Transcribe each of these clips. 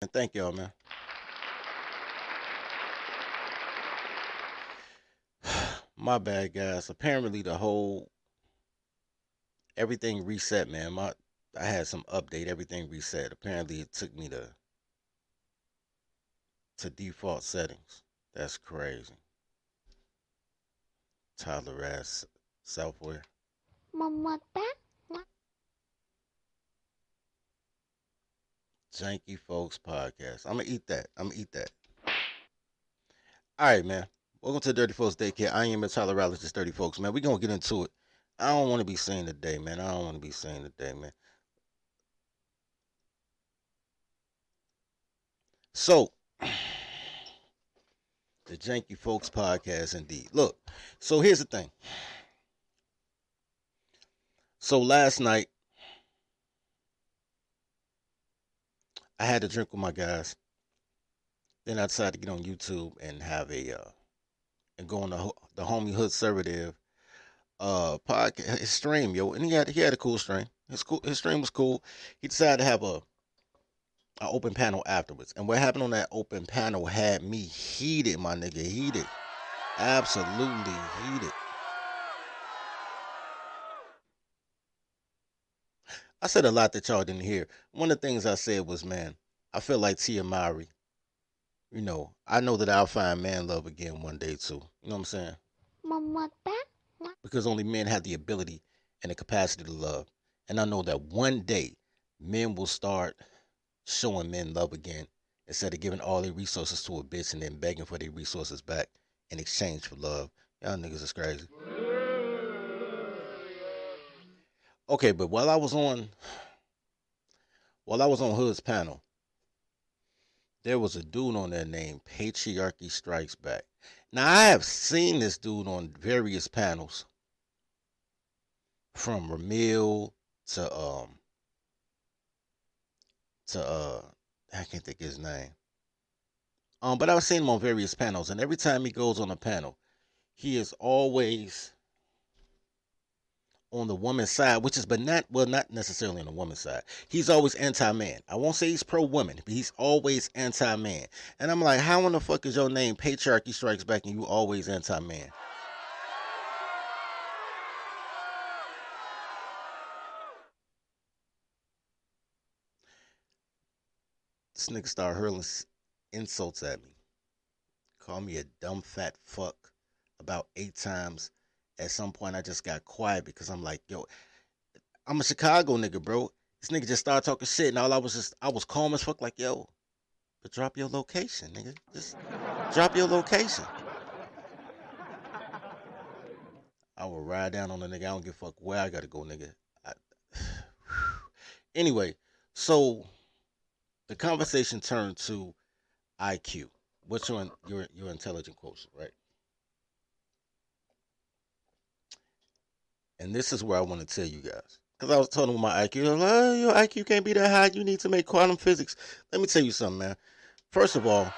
And thank y'all, man. My bad, guys. Apparently, the whole everything reset, man. I had some update. Everything reset. Apparently, it took me to default settings. That's crazy. Toddler ass software. Janky Folks Podcast. I'm gonna eat that. I'm gonna eat that. All right, man. Welcome to Dirty Folks Daycare. I am a tolerologist, Dirty Folks, man. We gonna get into it. I don't want to be saying today, man. I don't want to be saying today, man. So, the Janky Folks Podcast, indeed. Look, so here's the thing. So last night, I had to drink with my guys. Then I decided to get on YouTube and have and go on the Homie Hood Conservative podcast, his stream, yo. And he had a cool stream. His stream was cool. He decided to have an open panel afterwards. And what happened on that open panel had me heated, my nigga, heated. Absolutely heated. I said a lot that y'all didn't hear. One of the things I said was, man, I feel like Tia Mowry. I know that I'll find man love again one day too. You know what I'm saying? Because only men have the ability and the capacity to love. And I know that one day men will start showing men love again instead of giving all their resources to a bitch and then begging for their resources back in exchange for love. Y'all niggas is crazy. Okay, but while I was on Hood's panel, there was a dude on there named Patriarchy Strikes Back. Now I have seen this dude on various panels, from Ramil to I can't think of his name. But I've seen him on various panels, and every time he goes on a panel, he is always on the woman's side, which is, but not necessarily on the woman's side. He's always anti-man. I won't say he's pro-woman, but he's always anti-man. And I'm like, how in the fuck is your name Patriarchy Strikes Back and you always anti-man? This nigga started hurling insults at me. Called me a dumb fat fuck about 8 times. At some point, I just got quiet because I'm like, yo, I'm a Chicago nigga, bro. This nigga just started talking shit, and I was calm as fuck, like, yo, but drop your location, nigga. Just drop your location. I will ride down on the nigga. I don't give a fuck where I gotta go, nigga. I, anyway, so the conversation turned to IQ. What's your intelligent quotient, right? And this is where I want to tell you guys. Because I was telling them my IQ. Like, oh, your IQ can't be that high. You need to make quantum physics. Let me tell you something, man. First of all,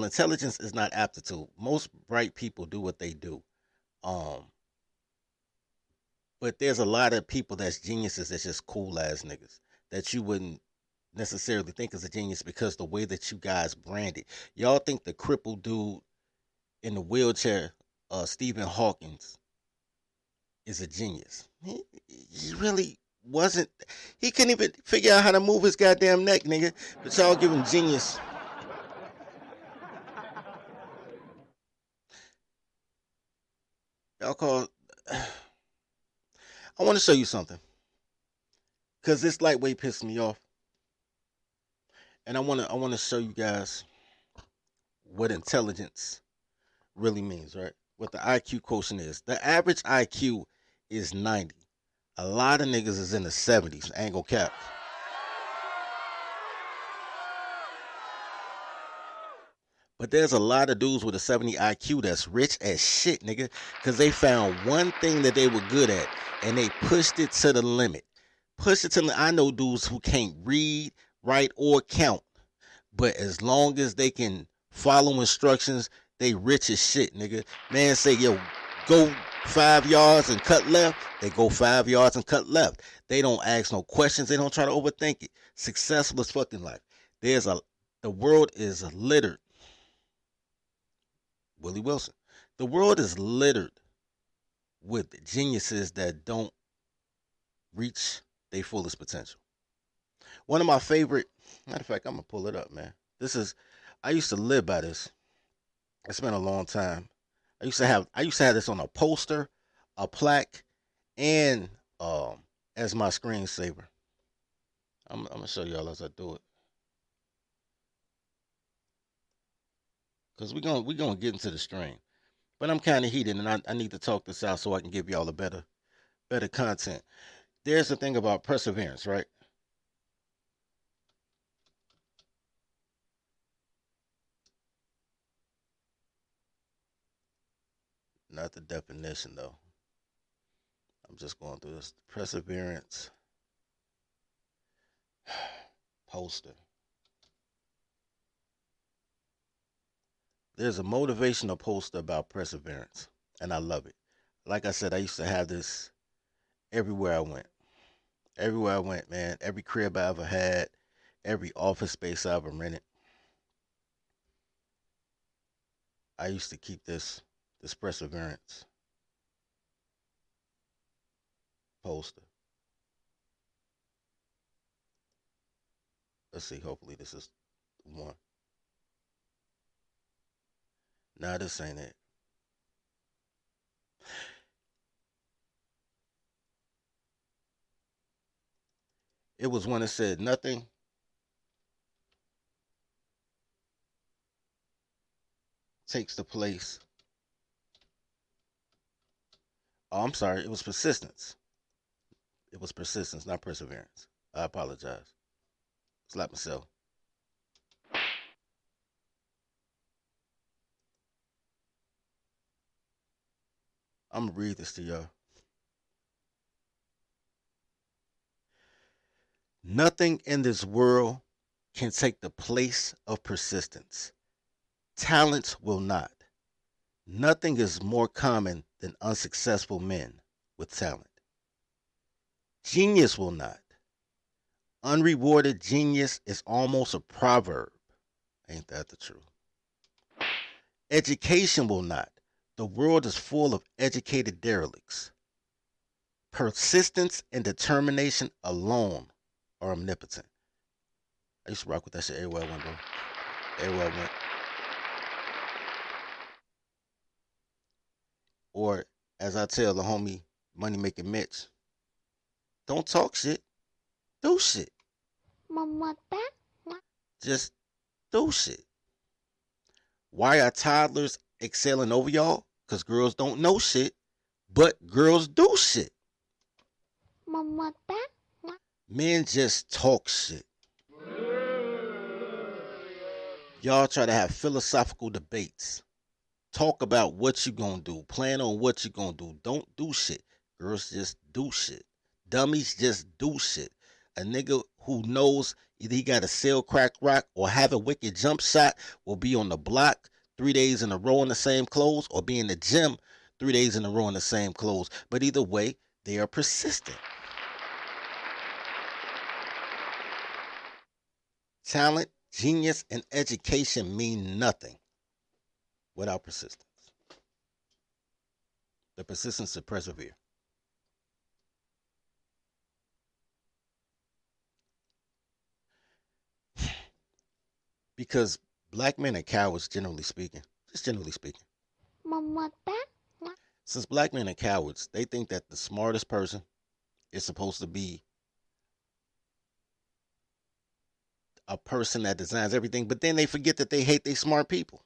intelligence is not aptitude. Most bright people do what they do. Um, but there's a lot of people that's geniuses that's just cool ass niggas that you wouldn't necessarily think is a genius because the way that you guys brand it. Y'all think the crippled dude in the wheelchair, Stephen Hawkins, is a genius. He really wasn't. He couldn't even figure out how to move his goddamn neck, nigga. But y'all give him genius. Y'all call. I want to show you something because this lightweight pissed me off, and I want to show you guys what intelligence really means, right? What the IQ quotient is. The average IQ is 90. A lot of niggas is in the 70s. I ain't gonna cap. But there's a lot of dudes with a 70 IQ that's rich as shit, nigga, because they found one thing that they were good at and they pushed it to the limit. Pushed it to the I know dudes who can't read, write, or count, but as long as they can follow instructions, they rich as shit, nigga. Man say, yo, go 5 yards and cut left. They go 5 yards and cut left. They don't ask no questions. They don't try to overthink it. Successful as fucking life. The world is littered. Willie Wilson. The world is littered with geniuses that don't reach their fullest potential. One of my favorite, matter of fact, I'm gonna pull it up, man. I used to live by this. It's been a long time. I used to have this on a poster, a plaque, and as my screensaver. I'm gonna show y'all as I do it. Cause we gonna get into the stream. But I'm kinda heated and I need to talk this out so I can give y'all a better content. There's the thing about perseverance, right? Not the definition though. I'm just going through this. Perseverance poster. There's a motivational poster about perseverance, and I love it. Like I said, I used to have this everywhere I went. Everywhere I went, man, every crib I ever had, every office space I ever rented, I used to keep this Perseverance poster. Let's see. Hopefully, this is the one. Nah, this ain't it. It was one that said nothing takes the place. Oh, I'm sorry. It was persistence. It was persistence, not perseverance. I apologize. Slap myself. I'm gonna read this to y'all. Nothing in this world can take the place of persistence. Talent will not. Nothing is more common than unsuccessful men with talent. Genius will not. Unrewarded genius is almost a proverb. Ain't that the truth? Education will not. The world is full of educated derelicts. Persistence and determination alone are omnipotent. I used to rock with that shit everywhere I went, bro. Everywhere I went. Or, as I tell the homie Money Making Mitch, don't talk shit, do shit. Just do shit. Why are toddlers excelling over y'all? Because girls don't know shit, but girls do shit. Men just talk shit. Y'all try to have philosophical debates. Talk about what you gonna do. Plan on what you gonna do. Don't do shit. Girls just do shit. Dummies just do shit. A nigga who knows either he got to sell crack rock or have a wicked jump shot will be on the block 3 days in a row in the same clothes or be in the gym 3 days in a row in the same clothes. But either way, they are persistent. Talent, genius, and education mean nothing without persistence. The persistence to persevere. Because black men are cowards, generally speaking. Just generally speaking. Since black men are cowards, they think that the smartest person is supposed to be a person that designs everything, but then they forget that they hate they smart people.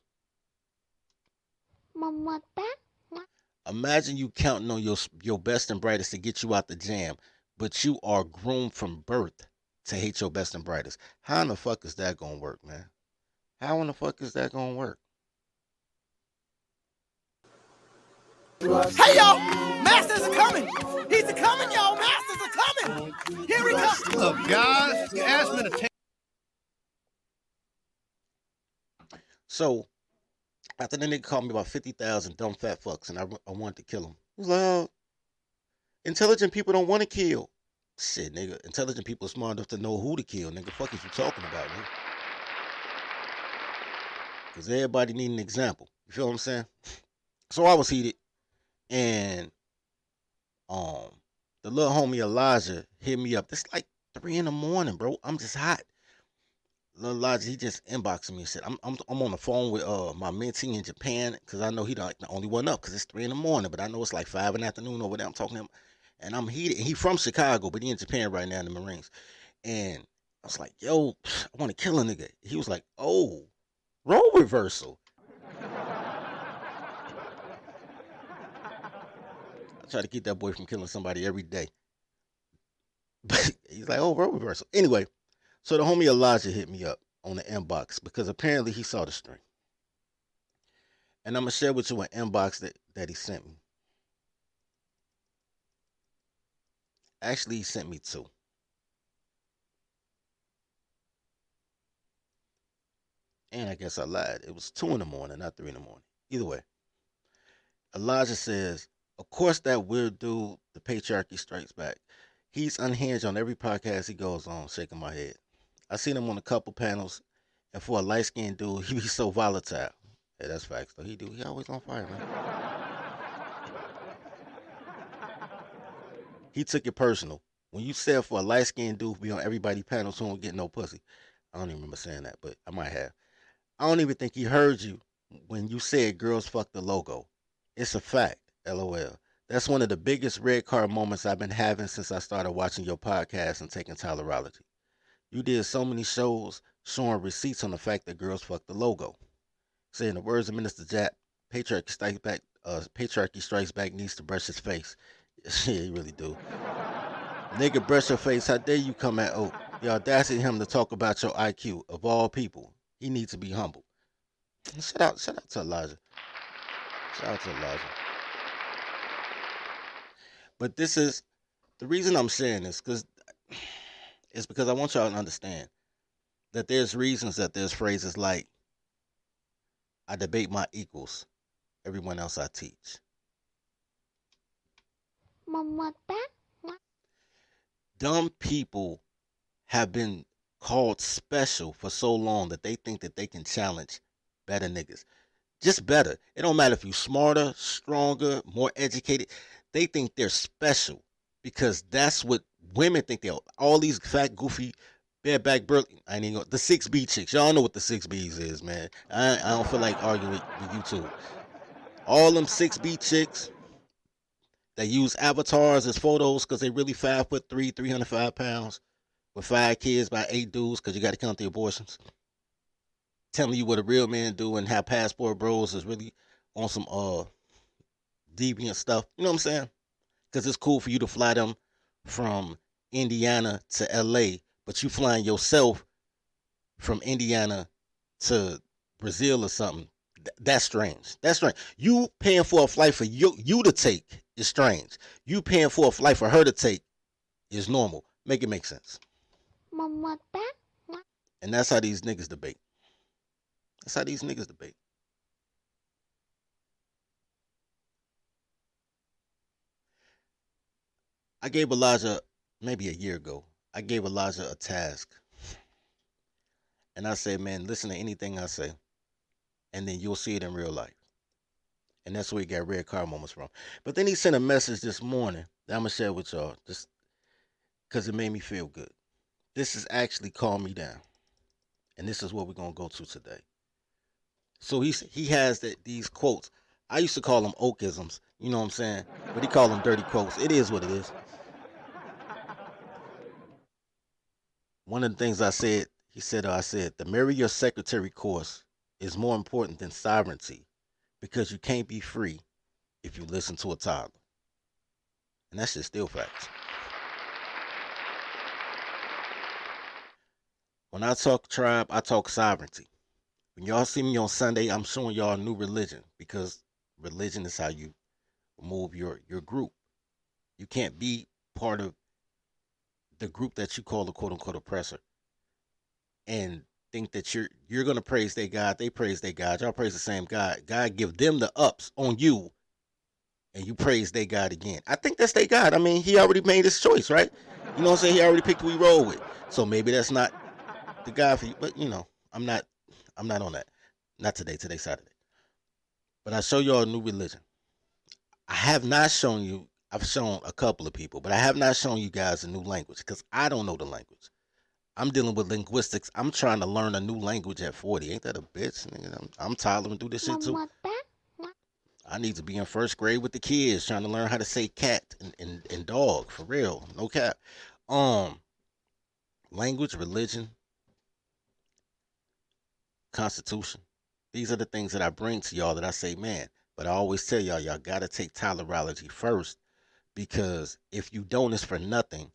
Imagine you counting on your best and brightest to get you out the jam, but you are groomed from birth to hate your best and brightest. How in the fuck is that gonna work, man? How in the fuck is that gonna work? Hey y'all, Masters are coming. He's a coming, y'all. Masters are coming. Here he comes. Look, guys, you asked me to take. So after the nigga called me about 50,000 dumb fat fucks, and I wanted to kill him. He was like, oh, intelligent people don't want to kill. Shit, nigga. Intelligent people are smart enough to know who to kill, nigga. Fuck is you talking about, nigga? Because everybody need an example. You feel what I'm saying? So I was heated, and the little homie Elijah hit me up. It's like 3 in the morning, bro. I'm just hot. Little Elijah, he just inboxed me and said, I'm on the phone with my mentee in Japan because I know he like the only one up because it's 3 in the morning, but I know it's like 5 in the afternoon over there. I'm talking to him, and I'm heated. He from Chicago, but he in Japan right now in the Marines. And I was like, yo, I want to kill a nigga. He was like, oh, role reversal. I try to keep that boy from killing somebody every day. But he's like, oh, role reversal. Anyway, so the homie Elijah hit me up on the inbox because apparently he saw the string. And I'm going to share with you an inbox that he sent me. Actually, he sent me 2. And I guess I lied. It was 2 in the morning, not 3 in the morning. Either way, Elijah says, of course that weird dude, the patriarchy strikes back. He's unhinged on every podcast he goes on, shaking my head. I seen him on a couple panels, and for a light skinned dude, he be so volatile. Yeah, that's facts though. He always on fire, man. He took it personal. When you said for a light skinned dude be on everybody panels who don't get no pussy. I don't even remember saying that, but I might have. I don't even think he heard you when you said girls fuck the logo. It's a fact, LOL. That's one of the biggest red card moments I've been having since I started watching your podcast and taking Tolerology. You did so many shows showing receipts on the fact that girls fuck the logo. Saying the words of Minister Jap, patriarchy strikes back needs to brush his face. Yeah, he really do. Nigga, brush your face. How dare you come at Oak? The audacity of him to talk about your IQ. Of all people, he needs to be humble. Shout out to Elijah. Shout out to Elijah. But this is the reason I'm sharing this because I want y'all to understand that there's reasons that there's phrases like I debate my equals, everyone else I teach. Dumb people have been called special for so long that they think that they can challenge better niggas. Just better. It don't matter if you smarter, stronger, more educated. They think they're special because that's what women think they are. All these fat, goofy, bareback, burly. I ain't even the 6B chicks. Y'all know what the 6Bs is, man. I don't feel like arguing with you two. All them 6B chicks that use avatars as photos because they really 5'3", 305 pounds, with 5 kids by 8 dudes because you got to count the abortions. Telling you what a real man do and how passport bros is really on some deviant stuff. You know what I'm saying? Because it's cool for you to fly them from Indiana to LA, but you flying yourself from Indiana to Brazil or something. That's strange. That's strange. You paying for a flight for you to take is strange. You paying for a flight for her to take is normal. Make it make sense. And that's how these niggas debate. That's how these niggas debate. I gave Elijah, maybe a year ago, I gave Elijah a task. And I said, man, listen to anything I say. And then you'll see it in real life. And that's where he got red car moments from. But then he sent a message this morning that I'm going to share with y'all just because it made me feel good. This has actually calmed me down. And this is what we're going to go to today. So he has these quotes. I used to call them Oakisms, you know what I'm saying? But he called them dirty quotes. It is what it is. One of the things I said, I said, the marry your secretary course is more important than sovereignty because you can't be free if you listen to a toddler. And that shit's still facts. When I talk tribe, I talk sovereignty. When y'all see me on Sunday, I'm showing y'all a new religion because religion is how you move your group. You can't be part of the group that you call the quote unquote oppressor and think that you're gonna praise their God, they praise their God, y'all praise the same God. God give them the ups on you and you praise their God again. I think that's their God. I mean, he already made his choice, right? You know what I'm saying? He already picked who he roll with. So maybe that's not the God for you. But you know, I'm not on that. Not today. Today's Saturday. But I show y'all a new religion. I have not shown you, I've shown a couple of people, but I have not shown you guys a new language because I don't know the language. I'm dealing with linguistics. I'm trying to learn a new language at 40. Ain't that a bitch? Nigga? I'm toddling through this shit too. I need to be in first grade with the kids trying to learn how to say cat and dog for real. No cap. Language, religion, constitution. These are the things that I bring to y'all that I say, man. But I always tell y'all got to take tolerology first because if you don't, it's for nothing.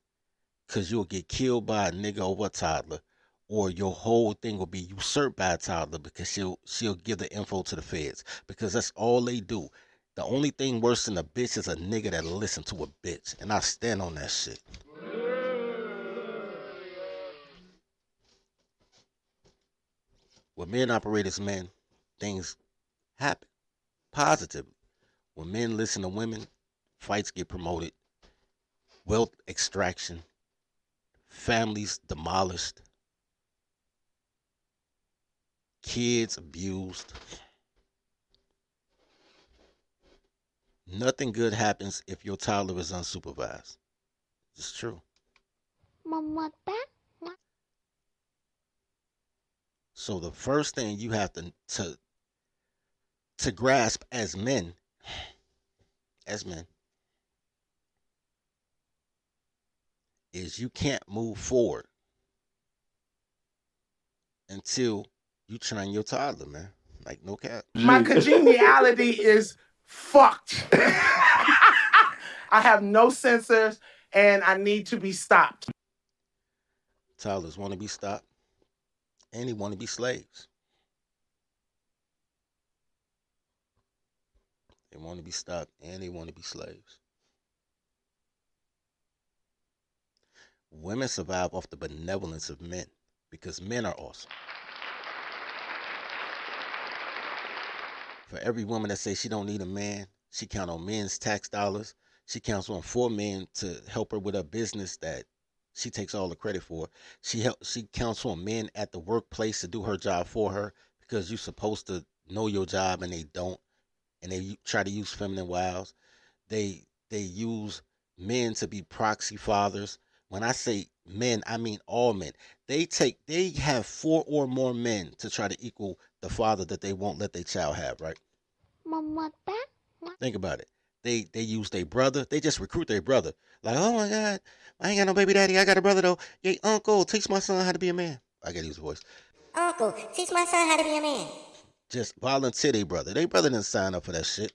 Because you'll get killed by a nigga over a toddler, or your whole thing will be usurped by a toddler because she'll give the info to the feds because that's all they do. The only thing worse than a bitch is a nigga that'll listen to a bitch, and I stand on that shit. When men operate as men, things happen positively. When men listen to women, fights get promoted, wealth extraction, families demolished, kids abused. Nothing good happens if your toddler is unsupervised. It's true. So the first thing you have to grasp as men, is you can't move forward until you train your toddler, man. Like no cap. My congeniality is fucked. I have no sensors and I need to be stopped. Toddlers want to be stopped and they want to be slaves. They want to be stopped and they want to be slaves. Women survive off the benevolence of men because men are awesome. For every woman that says she don't need a man, she count on men's tax dollars. She counts on 4 men to help her with her business that she takes all the credit for. She counts on men at the workplace to do her job for her because you're supposed to know your job and they don't, and they try to use feminine wiles. They use men to be proxy fathers. When I say men, I mean all men. They have 4 or more men to try to equal the father that they won't let their child have, right? Think about it. They use their brother. They just recruit their brother. Like, oh my God, I ain't got no baby daddy. I got a brother though. Hey, uncle, teach my son how to be a man. I gotta use the voice. Uncle, teach my son how to be a man. Just volunteer their brother. Their brother didn't sign up for that shit.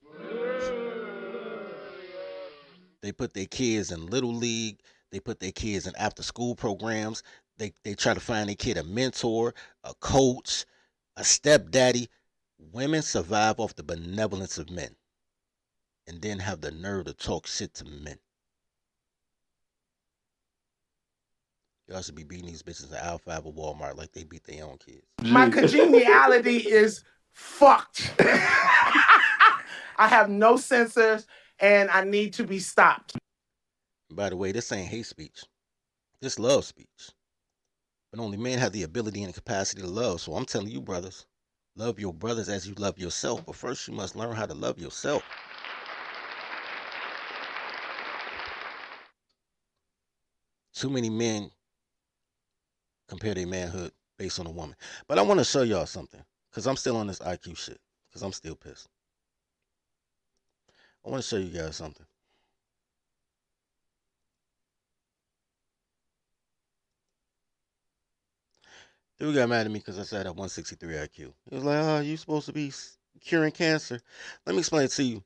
They put their kids in little league. They put their kids in after school programs. They try to find their kid a mentor, a coach, a stepdaddy. Women survive off the benevolence of men and then have the nerve to talk shit to men. Y'all should be beating these bitches at Aisle 5 or Walmart like they beat their own kids. My congeniality is fucked. I have no sensors and I need to be stopped. By the way, this ain't hate speech. This love speech. But only men have the ability and the capacity to love. So I'm telling you, brothers, love your brothers as you love yourself. But first you must learn how to love yourself. Too many men compare their manhood based on a woman. But I want to show y'all something. Because I'm still on this IQ shit. Because I'm still pissed. I want to show you guys something. Dude got mad at me because I said I have 163 IQ. He was like, oh, you supposed to be curing cancer. Let me explain to you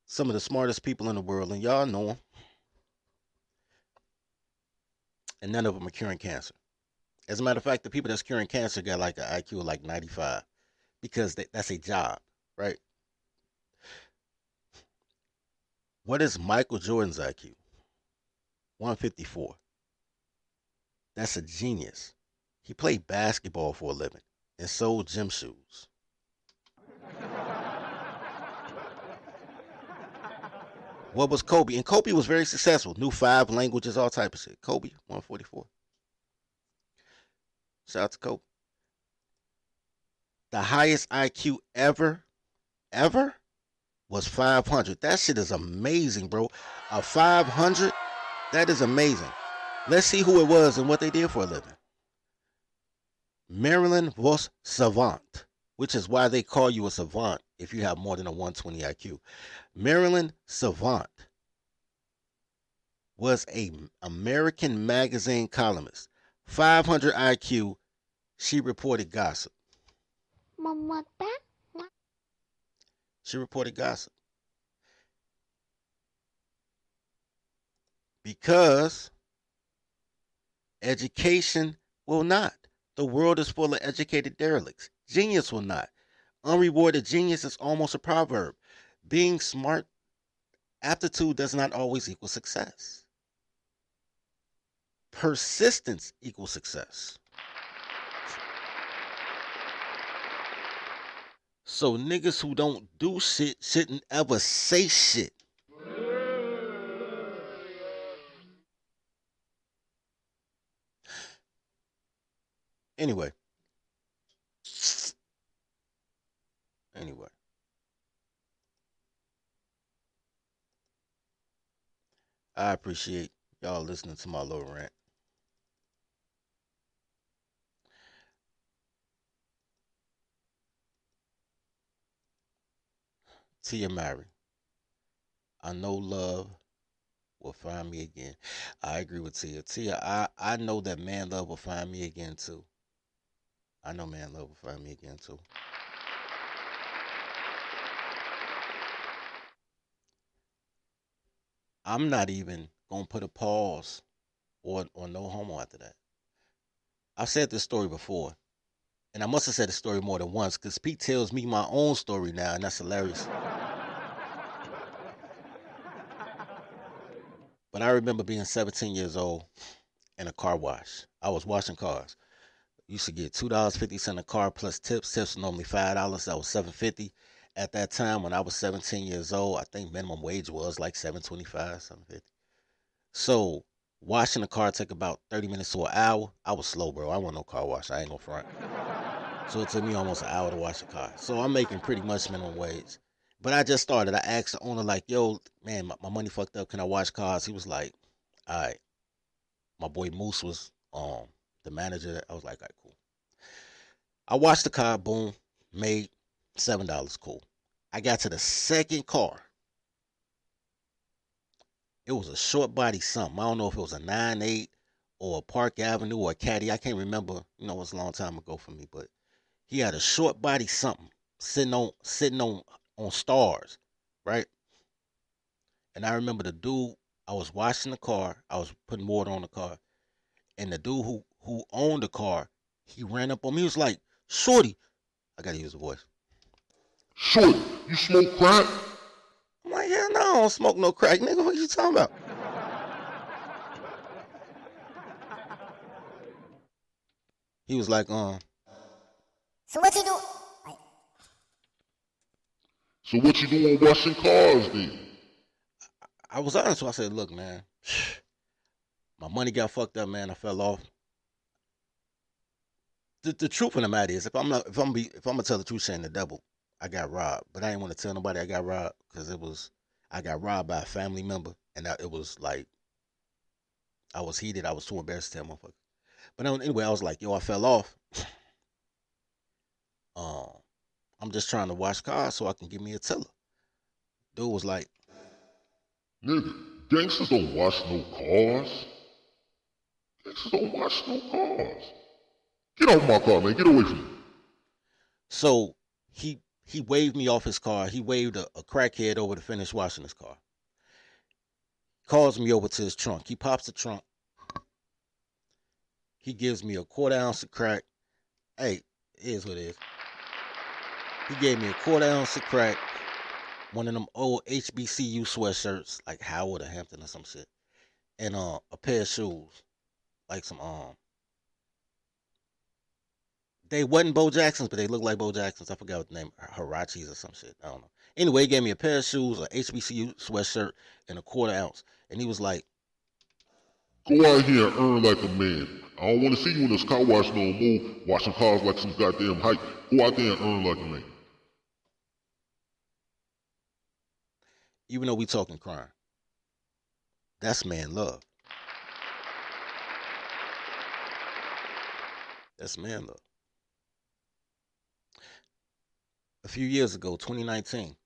some of the smartest people in the world, and y'all know them. And none of them are curing cancer. As a matter of fact, the people that's curing cancer got like an IQ of like 95 because that's a job, right? What is Michael Jordan's IQ? 154. That's a genius. He played basketball for a living and sold gym shoes. What was Kobe? And Kobe was very successful. Knew 5 languages, all type of shit. Kobe, 144. Shout out to Kobe. The highest IQ ever was 500. That shit is amazing, bro. A 500, that is amazing. Let's see who it was and what they did for a living. Marilyn Vos Savant, which is why they call you a savant if you have more than a 120 IQ. Marilyn Savant was an American magazine columnist. 500 IQ, she reported gossip. She reported gossip. Because education will not. The world is full of educated derelicts. Genius will not. Unrewarded genius is almost a proverb. Being smart, aptitude does not always equal success. Persistence equals success. So niggas who don't do shit shouldn't ever say shit. Anyway. Anyway. I appreciate y'all listening to my little rant. Tia Mowry. I know love will find me again. I agree with Tia. Tia, I know that man love will find me again too. I know man love will find me again too. I'm not even gonna put a pause or no homo after that. I've said this story before, and I must have said the story more than once because Pete tells me my own story now, and that's hilarious. But I remember being 17 years old in a car wash. I was washing cars. Used to get $2.50 a car plus tips. Tips were normally $5. That was $7.50. At that time, when I was 17 years old, I think minimum wage was like $7.25, $7.50. So washing the car took about 30 minutes to an hour. I was slow, bro. I want no car wash. I ain't gonna front. So it took me almost an hour to wash the car. So I'm making pretty much minimum wage. But I just started. I asked the owner, like, yo, man, my money fucked up. Can I wash cars? He was like, all right. My boy Moose was the manager. I was like, all right, cool. I washed the car, boom, made $7, cool. I got to the second car. It was a short body something. I don't know if it was a 9.8 or a Park Avenue or a Caddy. I can't remember. You know, it was a long time ago for me, but he had a short body something sitting on stars, right? And I remember the dude, I was washing the car, I was putting water on the car, and the dude who owned the car, he ran up on me. He was like, "Shorty," I gotta use the voice. Shorty, you smoke crack? I'm like, hell no, I don't smoke no crack, nigga. What you talking about? He was like, So what you do? So what you doing washing cars then? I was honest. So I said, look, man, my money got fucked up, man. I fell off. The truth of the matter is, if I'm gonna tell the truth, saying the devil, I got robbed. But I didn't want to tell nobody I got robbed because I got robbed by a family member, and it was like I was heated. I was too embarrassed to tell motherfucker. But anyway, I was like, yo, I fell off. I'm just trying to wash cars so I can give me a tiller. Dude was like, Nigga, gangsters don't wash no cars. Gangsters don't wash no cars. Get off my car, man. Get away from me. so he waved me off his car. He waved a crackhead over to finish washing his car. Calls me over to his trunk. He pops the trunk. He gives me a 1/4 ounce of crack. Hey, it is what it is. He gave me a 1/4 ounce of crack, one of them old HBCU sweatshirts, like Howard or Hampton or some shit, and a pair of shoes, like some they wasn't Bo Jacksons, but they looked like Bo Jacksons. I forgot what the name, Harachis or some shit. I don't know. Anyway, he gave me a pair of shoes, a HBCU sweatshirt, and a 1/4 ounce, and he was like, Go out here and earn like a man. I don't want to see you in this car wash no more, washing cars like some goddamn hype. Go out there and earn like a man. even though we talking crime, that's man love. That's man love. A few years ago, 2019,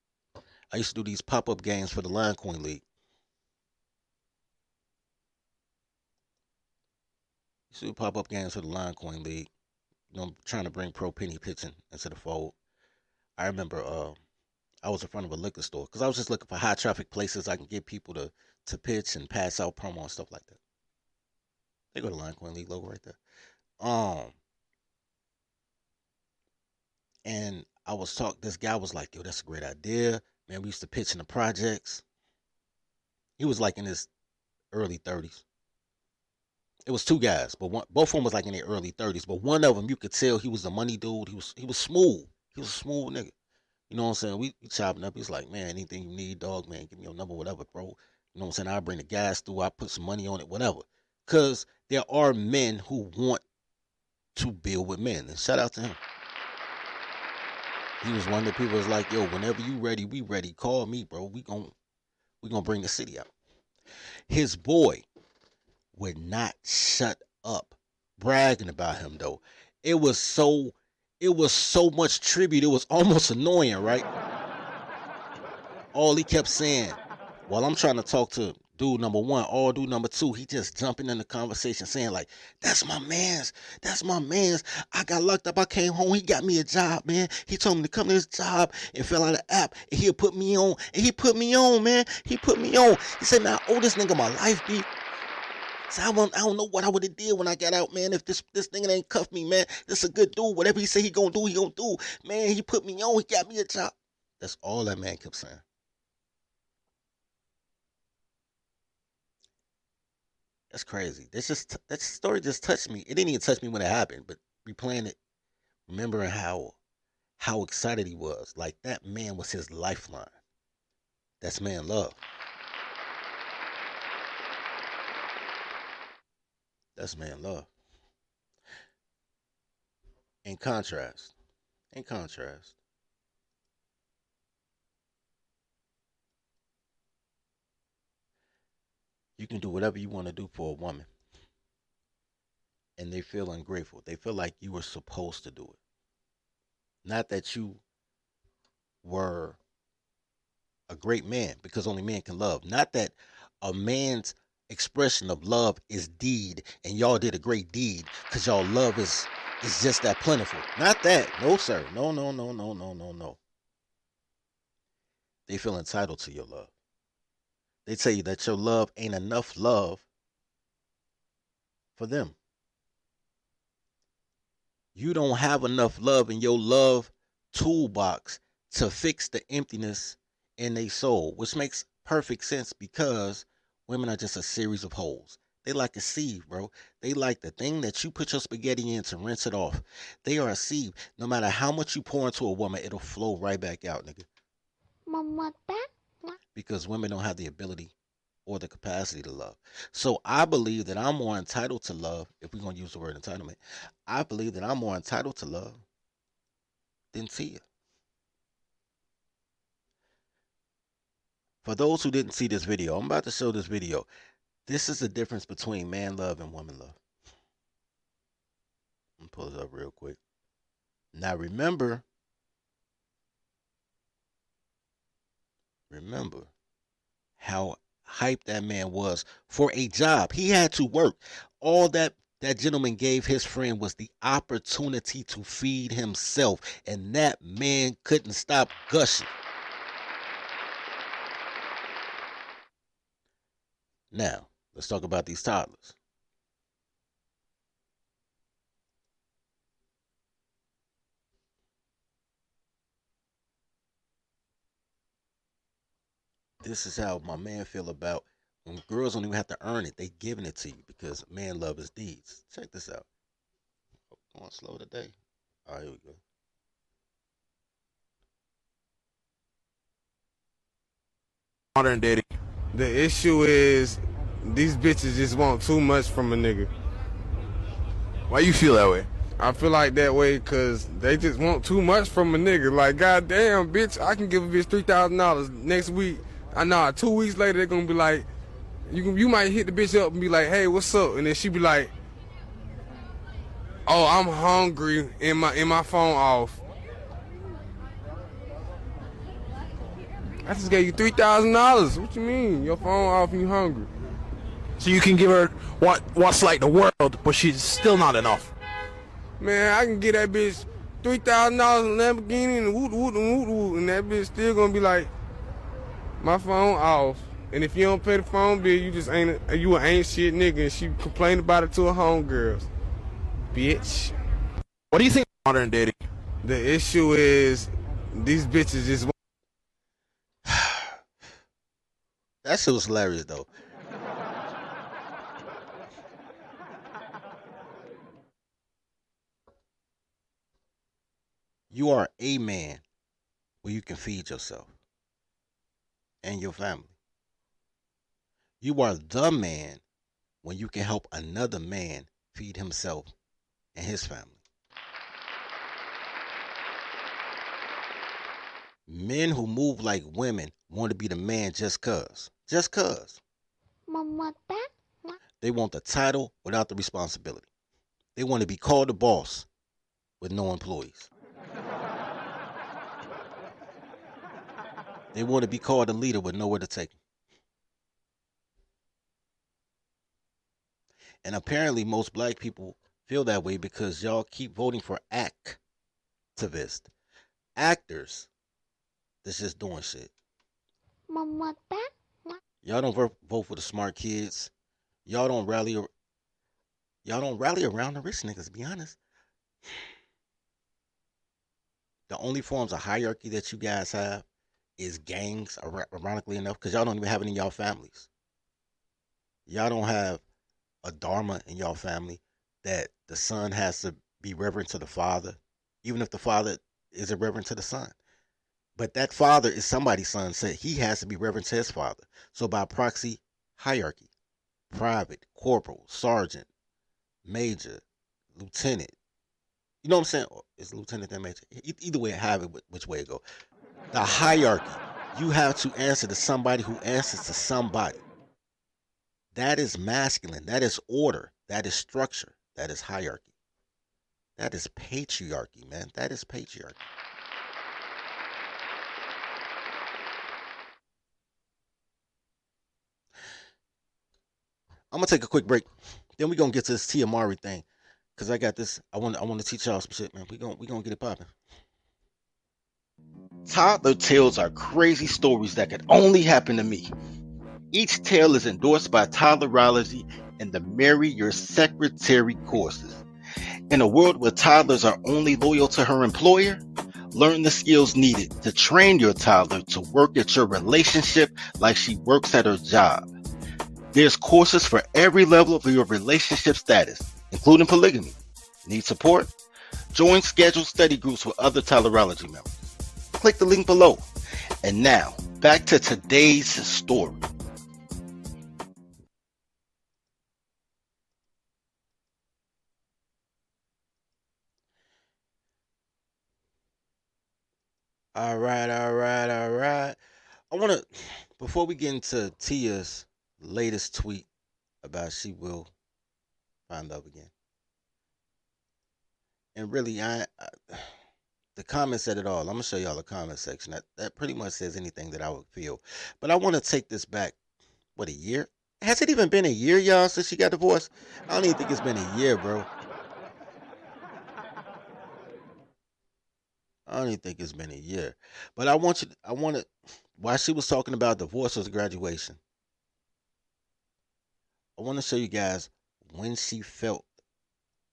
I used to do these pop-up games for the Line Coin League. Used to do pop-up games for the Line Coin League. You know, trying to bring pro penny pitching into the fold. I remember I was in front of a liquor store because I was just looking for high traffic places I can get people to pitch and pass out promo and stuff like that. They go to Line Coin League logo right there. And I was talking. This guy was like, "Yo, that's a great idea, man. We used to pitch in the projects." He was like in his early 30s. It was two guys, but both of them was like in their early 30s. But one of them, you could tell he was the money dude. He was smooth. He was a smooth nigga. You know what I'm saying? We chopping up. He's like, "Man, anything you need, dog, man, give me your number, whatever, bro." You know what I'm saying? I bring the gas through. I put some money on it, whatever. Because there are men who want to build with men. And shout out to him. He was one of the people that's like, yo, whenever you ready, we ready. Call me, bro. We gonna bring the city out. His boy would not shut up bragging about him though. It was so much tribute. It was almost annoying, right? All he kept saying while I'm trying to talk to dude number one, or dude number two, he just jumping in the conversation saying like, that's my man's. I got locked up. I came home. He got me a job, man. He told me to come to his job and fill out an app and he'll put me on. And he put me on, man. He put me on. He said, man, I owe this nigga my life, B. So I don't know what I would have did when I got out, man. If this nigga ain't cuffed me, man. This a good dude. Whatever he say he gonna do, he gonna do. Man, he put me on. He got me a job. That's all that man kept saying. That's crazy. That story just touched me. It didn't even touch me when it happened, but replaying it, remembering how excited he was. Like that man was his lifeline. That's man love. That's man love. In contrast, you can do whatever you want to do for a woman, and they feel ungrateful. They feel like you were supposed to do it. Not that you were a great man, because only men can love. Not that a man's expression of love is deed, and y'all did a great deed because y'all love is just that plentiful. Not that. No, sir. No. They feel entitled to your love. They tell you that your love ain't enough love for them. You don't have enough love in your love toolbox to fix the emptiness in their soul, which makes perfect sense because women are just a series of holes. They like a sieve, bro. They like the thing that you put your spaghetti in to rinse it off. They are a sieve. No matter how much you pour into a woman, it'll flow right back out, nigga. Because women don't have the ability or the capacity to love. So I believe that I'm more entitled to love, if we're going to use the word entitlement. I believe that I'm more entitled to love than Tia. For those who didn't see this video, I'm about to show this video. This is the difference between man love and woman love. I'm going to pull this up real quick. Now remember how hyped that man was for a job. He had to work. All that gentleman gave his friend was the opportunity to feed himself, and that man couldn't stop gushing. Now, let's talk about these toddlers. This is how my man feel about when girls don't even have to earn it. They giving it to you because man love is deeds. Check this out. Going slow today. All right, here we go. Modern dating. The issue is these bitches just want too much from a nigga. Why you feel that way? I feel like that way because they just want too much from a nigga. Like, goddamn, bitch, I can give a bitch $3,000 next week. I know 2 weeks later they're gonna be like, you might hit the bitch up and be like, hey, what's up? And then she be like, oh, I'm hungry, and my phone off. I just gave you $3,000. What you mean? Your phone off and you hungry? So you can give her what's like the world, but she's still not enough. Man, I can get that bitch $3,000 Lamborghini and woot, and that bitch still gonna be like, my phone off. And if you don't pay the phone bill, you ain't shit nigga. And she complained about it to her homegirls. Bitch. What do you think of modern dating? The issue is these bitches just want. That shit was hilarious though. You are a man where you can feed yourself and your family. You are the man when you can help another man feed himself and his family. Men who move like women want to be the man just cuz. Just cuz. They want the title without the responsibility. They want to be called the boss with no employees. They want to be called a leader with nowhere to take them. And apparently most black people feel that way because y'all keep voting for activists. Actors that's just doing shit. Y'all don't vote for the smart kids. Y'all don't rally around the rich niggas, to be honest. The only forms of hierarchy that you guys have is gangs, ironically enough, because y'all don't even have it in y'all families. Y'all don't have a dharma in y'all family that the son has to be reverent to the father, even if the father is reverent to the son. But that father is somebody's son, so he has to be reverent to his father. So by proxy, hierarchy. Private, corporal, sergeant, major, lieutenant. You know what I'm saying? Is lieutenant then major? Either way, have it which way it go. The hierarchy. You have to answer to somebody who answers to somebody. That is masculine. That is order. That is structure. That is hierarchy. That is patriarchy, man. That is patriarchy. I'm gonna take a quick break. Then we're gonna get to this Tia Mowry thing. Cause I got this. I want to teach y'all some shit, man. We gonna get it popping. Toddler tales are crazy stories that could only happen to me. Each tale is endorsed by Toddlerology and the Marry Your Secretary courses. In a world where toddlers are only loyal to her employer, learn the skills needed to train your toddler to work at your relationship like she works at her job. There's courses for every level of your relationship status, including polygamy. Need support? Join scheduled study groups with other Toddlerology members. Click the link below. And now, back to today's story. All right. I want to, before we get into Tia's latest tweet about she will find love again. And really, the comment said it all. I'm going to show y'all the comment section. That pretty much says anything that I would feel. But I want to take this back, a year? Has it even been a year, y'all, since she got divorced? I don't even think it's been a year, bro. I don't even think it's been a year. But I want to, while she was talking about divorce or graduation, I want to show you guys when she felt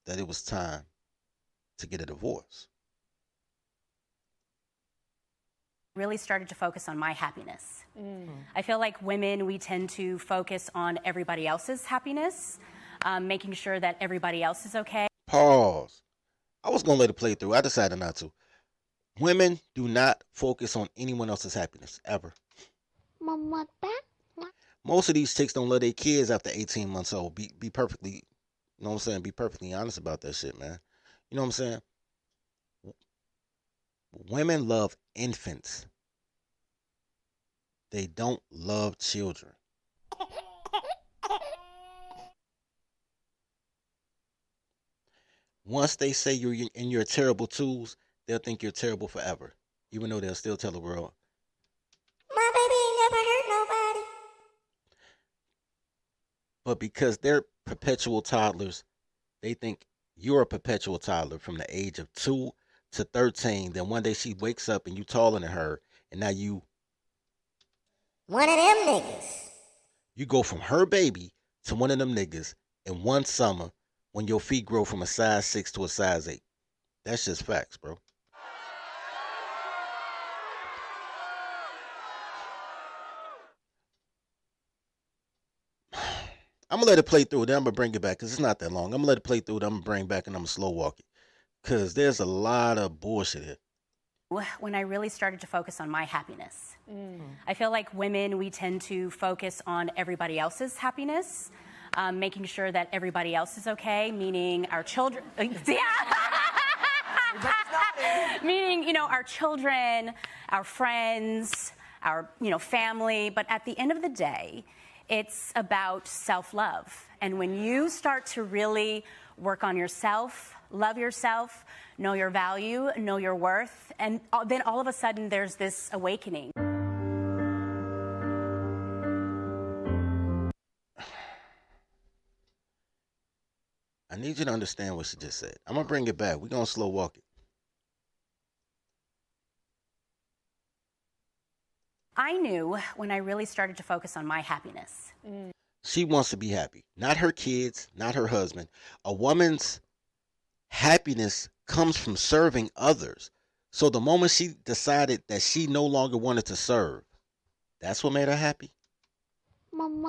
that it was time to get a divorce. Really started to focus on my happiness. I feel like women, we tend to focus on everybody else's happiness, making sure that everybody else is okay. Pause. I was going to let it play through. I decided not to. Women do not focus on anyone else's happiness, ever. Most of these chicks don't love their kids after 18 months old. Be perfectly, you know what I'm saying? Be perfectly honest about that shit, man. You know what I'm saying? Women love infants. They don't love children. Once they say you're in your terrible twos, they'll think you're terrible forever. Even though they'll still tell the world, My baby ain't never hurt nobody. but because they're perpetual toddlers, they think you're a perpetual toddler from the age of 2 to 13. Then one day she wakes up and you taller than her, and now you One of them niggas. go from her baby to one of them niggas in one summer when your feet grow from a size 6 to a size 8. That's just facts, bro. I'm gonna let it play through. Then I'm gonna bring it back because it's not that long. I'm gonna let it play through. Then I'm gonna bring it back and I'm gonna slow walk it because there's a lot of bullshit here. When I really started to focus on my happiness. I feel like women, we tend to focus on everybody else's happiness, making sure that everybody else is okay, meaning our children. Yeah. Meaning, our children, our friends, our, family. But at the end of the day, it's about self-love. And when you start to really work on yourself, love yourself, know your value, know your worth, and then all of a sudden there's this awakening. I need you to understand what she just said. I'm going to bring it back. We're going to slow walk it. I knew when I really started to focus on my happiness. She wants to be happy. Not her kids, not her husband. A woman's happiness comes from serving others. So the moment she decided that she no longer wanted to serve, that's what made her happy. All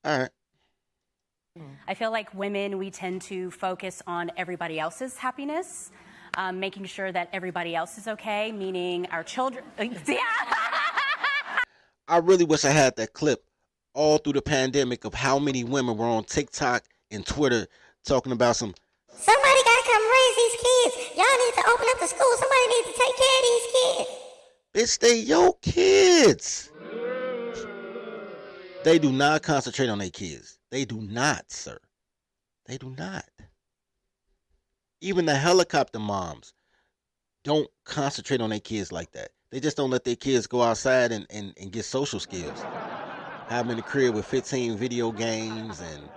right. I feel like women, we tend to focus on everybody else's happiness, making sure that everybody else is okay, meaning our children. Yeah. I really wish I had that clip all through the pandemic of how many women were on TikTok and Twitter talking about some. Somebody gotta come raise these kids. Y'all need to open up the school. Somebody needs to take care of these kids. Bitch, they your kids. They do not concentrate on their kids. They do not, sir. They do not. Even the helicopter moms don't concentrate on their kids like that. They just don't let their kids go outside and get social skills. Have them in the crib with 15 video games and,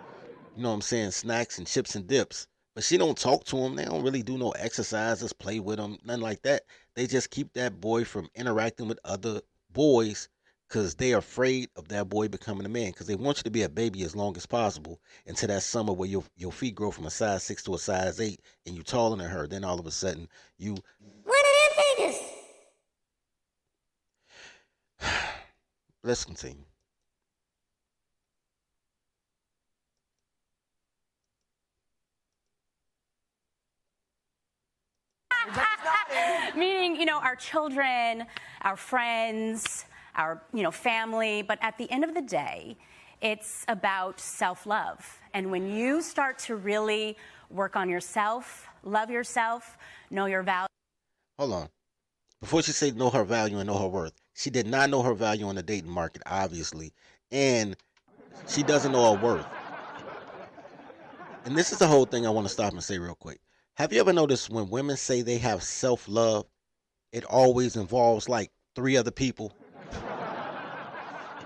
snacks and chips and dips. But she don't talk to them. They don't really do no exercises, play with them, nothing like that. They just keep that boy from interacting with other boys because they're afraid of that boy becoming a man. Because they want you to be a baby as long as possible until that summer where your feet grow from a size 6 to a size 8 and you taller than her. Then all of a sudden, you... One of them niggas. Let's continue. Meaning, our children, our friends, our, family. But at the end of the day, it's about self-love. And when you start to really work on yourself, love yourself, know your value. Hold on. Before she said know her value and know her worth, she did not know her value on the dating market, obviously. And she doesn't know her worth. And this is the whole thing I want to stop and say real quick. Have you ever noticed when women say they have self-love, it always involves like 3 other people?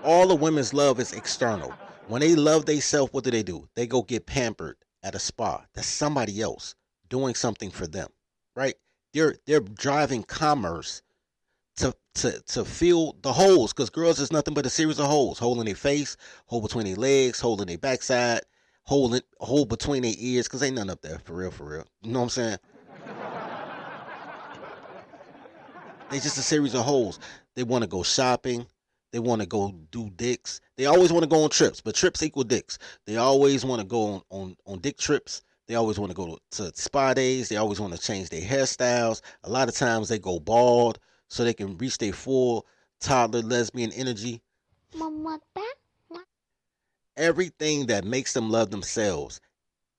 All the women's love is external. When they love themselves, what do? They go get pampered at a spa. That's somebody else doing something for them, right? They're driving commerce to fill the holes, because girls is nothing but a series of holes. Hole in their face, hole between their legs, hole in their backside, hole between their ears, because ain't nothing up there, for real. You know what I'm saying? They just a series of holes. They want to go shopping. They want to go do dicks. They always want to go on trips, but trips equal dicks. They always want to go on dick trips. They always want to go to spa days. They always want to change their hairstyles. A lot of times they go bald so they can reach their full toddler lesbian energy. Everything that makes them love themselves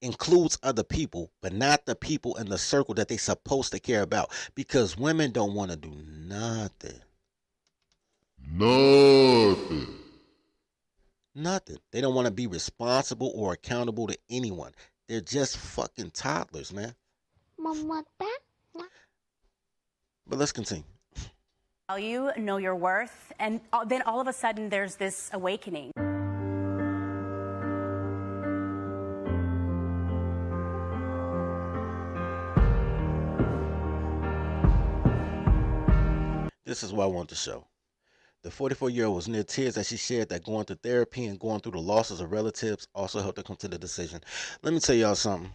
includes other people, but not the people in the circle that they're supposed to care about, because women don't want to do nothing. Nothing. They don't want to be responsible or accountable to anyone. They're just fucking toddlers, man. But let's continue. Value, know your worth, and then all of a sudden there's this awakening. This is what I want to show. The 44-year-old was near tears as she shared that going through therapy and going through the losses of relatives also helped her come to the decision. Let me tell y'all something.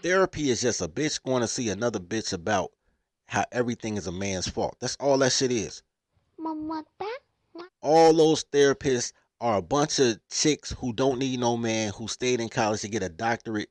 Therapy is just a bitch going to see another bitch about how everything is a man's fault. That's all that shit is. All those therapists are a bunch of chicks who don't need no man, who stayed in college to get a doctorate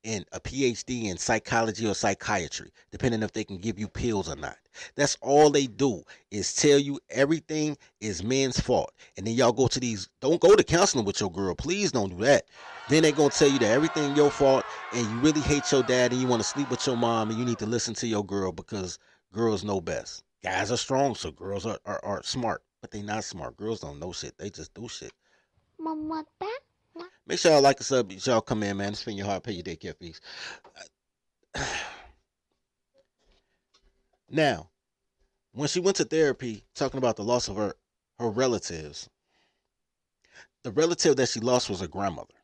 and a PhD in psychology or psychiatry, depending if they can give you pills or not. That's all they do is tell you everything is men's fault. And then y'all go to these, don't go to counseling with your girl. Please don't do that. Then they're going to tell you that everything your fault and you really hate your dad and you want to sleep with your mom and you need to listen to your girl because girls know best. Guys are strong, so girls are smart. But they not smart. Girls don't know shit. They just do shit. Make sure y'all like us up. Y'all come in, man. Spend your heart, pay your daycare fees. Now, when she went to therapy, talking about the loss of her relatives, the relative that she lost was her grandmother.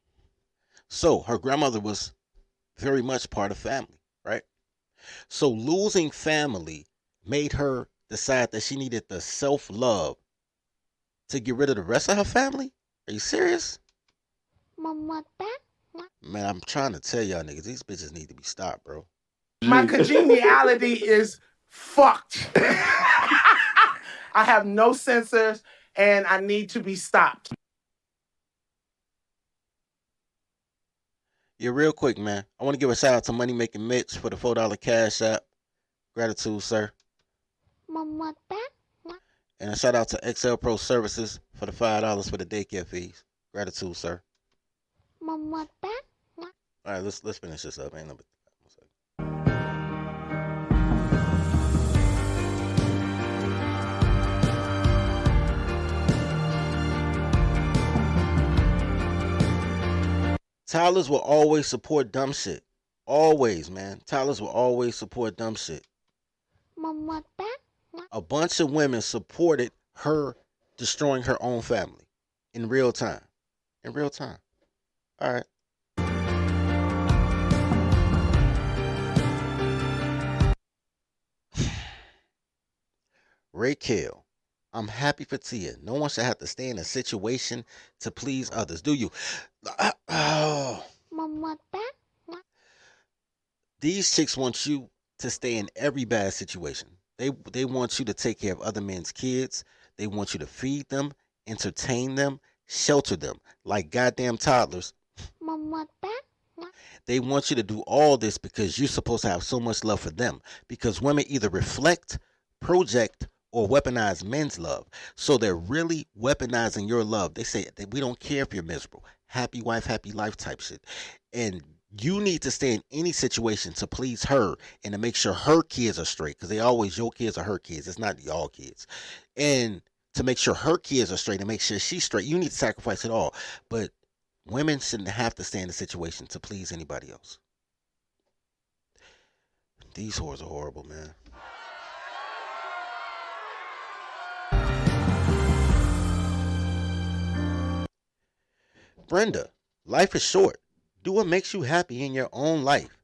So her grandmother was very much part of family, right? So losing family made her decide that she needed the self-love to get rid of the rest of her family? Are you serious? Man, I'm trying to tell y'all niggas, these bitches need to be stopped, bro. My congeniality is fucked. I have no sensors and I need to be stopped. Yeah, real quick, man. I want to give a shout out to Money Making Mitch for the $4 cash app. Gratitude, sir. And a shout out to XL Pro Services for the $5 for the daycare fees. Gratitude, sir. All right, let's finish this up. Ain't no. Tyler's will always support dumb shit. Always, man. Tyler's will always support dumb shit. A bunch of women supported her destroying her own family in real time. In real time. All right. Raquel, I'm happy for Tia. No one should have to stay in a situation to please others. Do you? Oh. These chicks want you to stay in every bad situation. They want you to take care of other men's kids. They want you to feed them, entertain them, shelter them like goddamn toddlers. They want you to do all this because you're supposed to have so much love for them. Because women either reflect, project, or weaponize men's love. So they're really weaponizing your love. They say that we don't care if you're miserable. Happy wife, happy life type shit. And you need to stay in any situation to please her and to make sure her kids are straight. Because they always, your kids are her kids. It's not y'all kids. And to make sure her kids are straight and make sure she's straight, you need to sacrifice it all. But women shouldn't have to stay in a situation to please anybody else. These whores are horrible, man. Brenda, life is short. Do what makes you happy in your own life.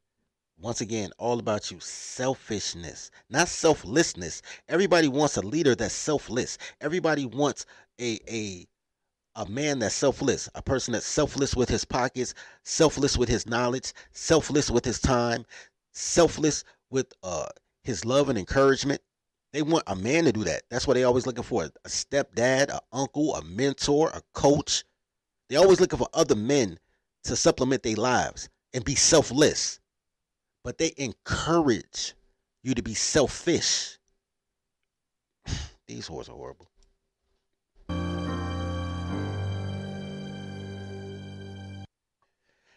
Once again, all about you. Selfishness, not selflessness. Everybody wants a leader that's selfless. Everybody wants a man that's selfless. A person that's selfless with his pockets, selfless with his knowledge, selfless with his time, selfless with his love and encouragement. They want a man to do that. That's what they always looking for. A stepdad, an uncle, a mentor, a coach. They always looking for other men to supplement their lives and be selfless. But they encourage you to be selfish. These whores are horrible.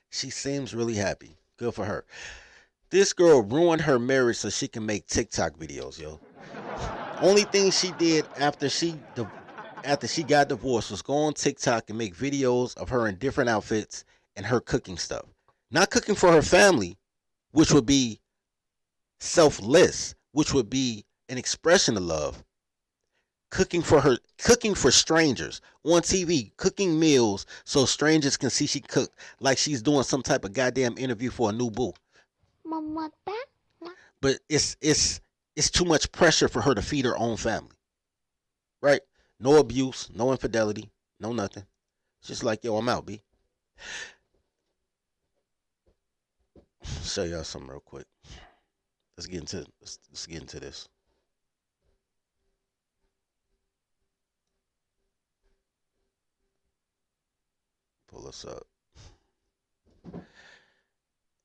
She seems really happy. Good for her. This girl ruined her marriage so she can make TikTok videos, yo. Only thing she did after she got divorced was go on TikTok and make videos of her in different outfits and her cooking stuff. Not cooking for her family, which would be selfless, which would be an expression of love. Cooking for strangers on TV, cooking meals so strangers can see she cook like she's doing some type of goddamn interview for a new boo. But it's too much pressure for her to feed her own family. Right? No abuse, no infidelity, no nothing. It's just like, yo, I'm out, B. Show y'all something real quick. Let's get into this. Pull us up.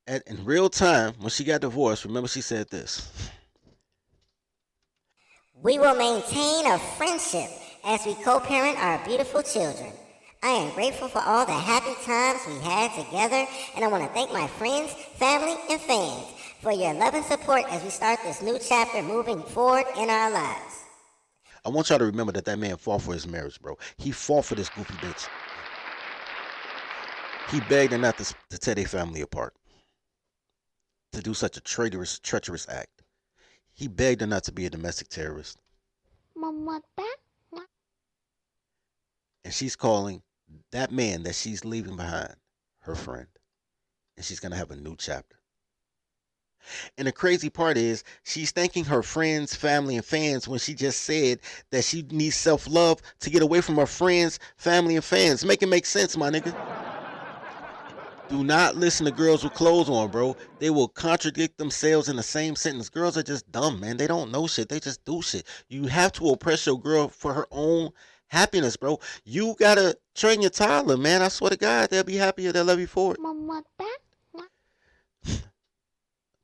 in real time, when she got divorced, remember she said this. We will maintain a friendship as we co-parent our beautiful children. I am grateful for all the happy times we had together, and I want to thank my friends, family, and fans for your love and support as we start this new chapter moving forward in our lives. I want y'all to remember that man fought for his marriage, bro. He fought for this goofy bitch. He begged her not to tear their family apart, to do such a treacherous act. He begged her not to be a domestic terrorist. And she's calling that man that she's leaving behind her friend. And she's going to have a new chapter. And the crazy part is she's thanking her friends, family, and fans when she just said that she needs self-love to get away from her friends, family, and fans. Make it make sense, my nigga. Do not listen to girls with clothes on, bro. They will contradict themselves in the same sentence. Girls are just dumb, man. They don't know shit. They just do shit. You have to oppress your girl for her own happiness, bro. You gotta train your toddler, man. I swear to God, they'll be happier. They'll love you for it.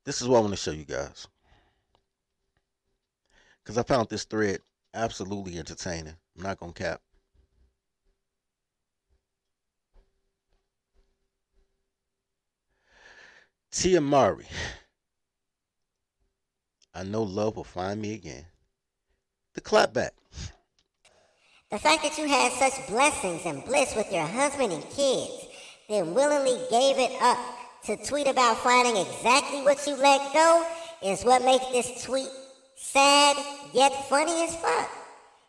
This is what I want to show you guys. Because I found this thread absolutely entertaining. I'm not going to cap. Tia Mowry. I know love will find me again. The clapback. The fact that you had such blessings and bliss with your husband and kids, then willingly gave it up to tweet about finding exactly what you let go is what makes this tweet sad yet funny as fuck.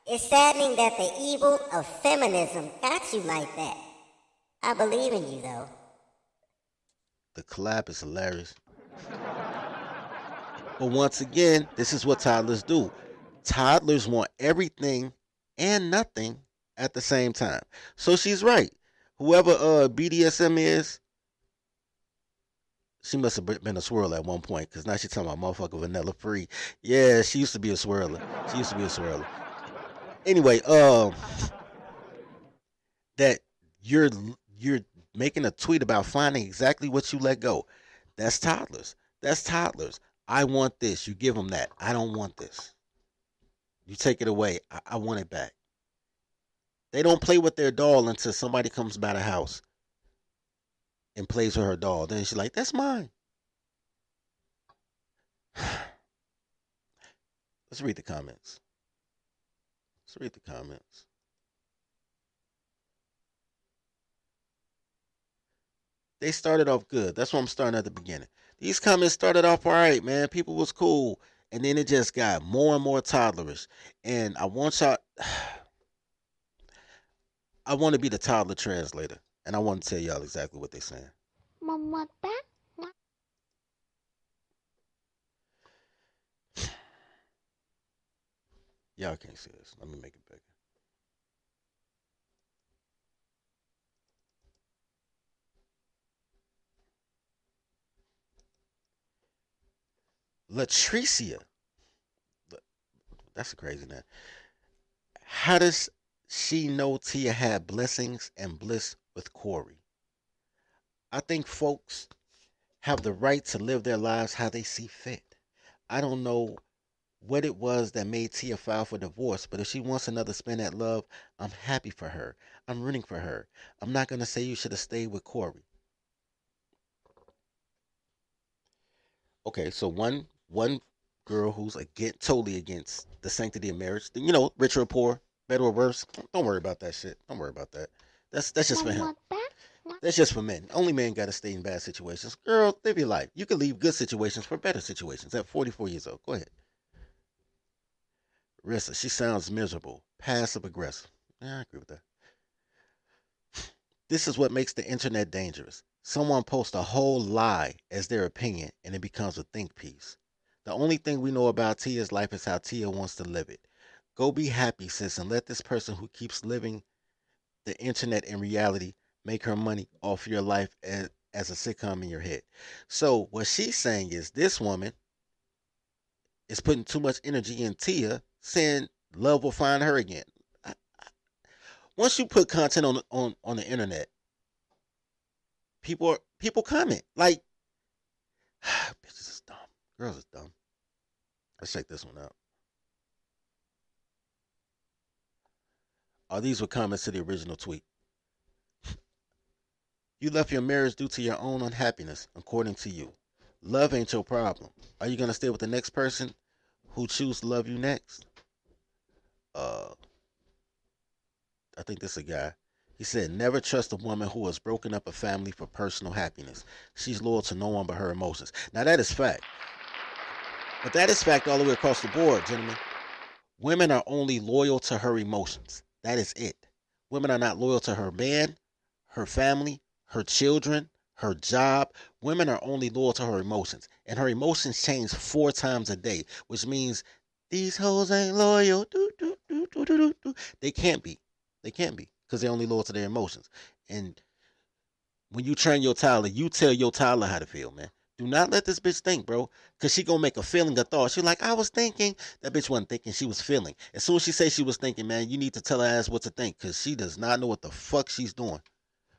It's saddening that the evil of feminism got you like that. I believe in you though. The collab is hilarious. But once again, this is what toddlers do. Toddlers want everything and nothing at the same time. So she's right. Whoever BDSM is, she must have been a swirl at one point, because now she's talking about motherfucker vanilla free. Yeah, she used to be a swirler. Anyway, that you're making a tweet about finding exactly what you let go. That's toddlers. I want this. You give them that. I don't want this. You take it away. I want it back. They don't play with their doll until somebody comes by the house and plays with her doll. Then she's like, that's mine. Let's read the comments. They started off good. That's why I'm starting at the beginning. These comments started off all right, man. People was cool. And then it just got more and more toddlerish. And I want y'all... I want to be the toddler translator. And I want to tell y'all exactly what they're saying. Y'all can't see this. Let me make it bigger. Latricia. That's a crazy name. How does she know Tia had blessings and bliss with Corey? I think folks have the right to live their lives how they see fit. I don't know what it was that made Tia file for divorce, but if she wants another spin at love, I'm happy for her. I'm rooting for her. I'm not going to say you should have stayed with Corey. Okay, so one girl who's totally against the sanctity of marriage. You know, rich or poor, better or worse. Don't worry about that shit. Don't worry about that. That's just for him. That's just for men. Only men got to stay in bad situations. Girl, live your life. You can leave good situations for better situations at 44 years old. Go ahead. Rissa, she sounds miserable. Passive aggressive. Yeah, I agree with that. This is what makes the internet dangerous. Someone posts a whole lie as their opinion, and it becomes a think piece. The only thing we know about Tia's life is how Tia wants to live it. Go be happy, sis, and let this person who keeps living the internet in reality make her money off your life as a sitcom in your head. So what she's saying is this woman is putting too much energy in Tia, saying love will find her again. Once you put content on the internet, people comment. Like, Bitches is dumb. Girls is dumb. Let's check this one out. Oh, these were comments to the original tweet. You left your marriage due to your own unhappiness, according to you. Love ain't your problem. Are you gonna stay with the next person who choose to love you next? I think this is a guy. He said, never trust a woman who has broken up a family for personal happiness. She's loyal to no one but her emotions. Now that is fact. But that is fact all the way across the board, gentlemen. Women are only loyal to her emotions. That is it. Women are not loyal to her man, her family, her children, her job. Women are only loyal to her emotions. And her emotions change 4 times a day, which means these hoes ain't loyal. They can't be. They can't be because they're only loyal to their emotions. And when you train your toddler, you tell your toddler how to feel, man. Do not let this bitch think, bro, because she gonna make a feeling, a thought. She's like, I was thinking. That bitch wasn't thinking, she was feeling. As soon as she says she was thinking, man, you need to tell her ass what to think because she does not know what the fuck she's doing.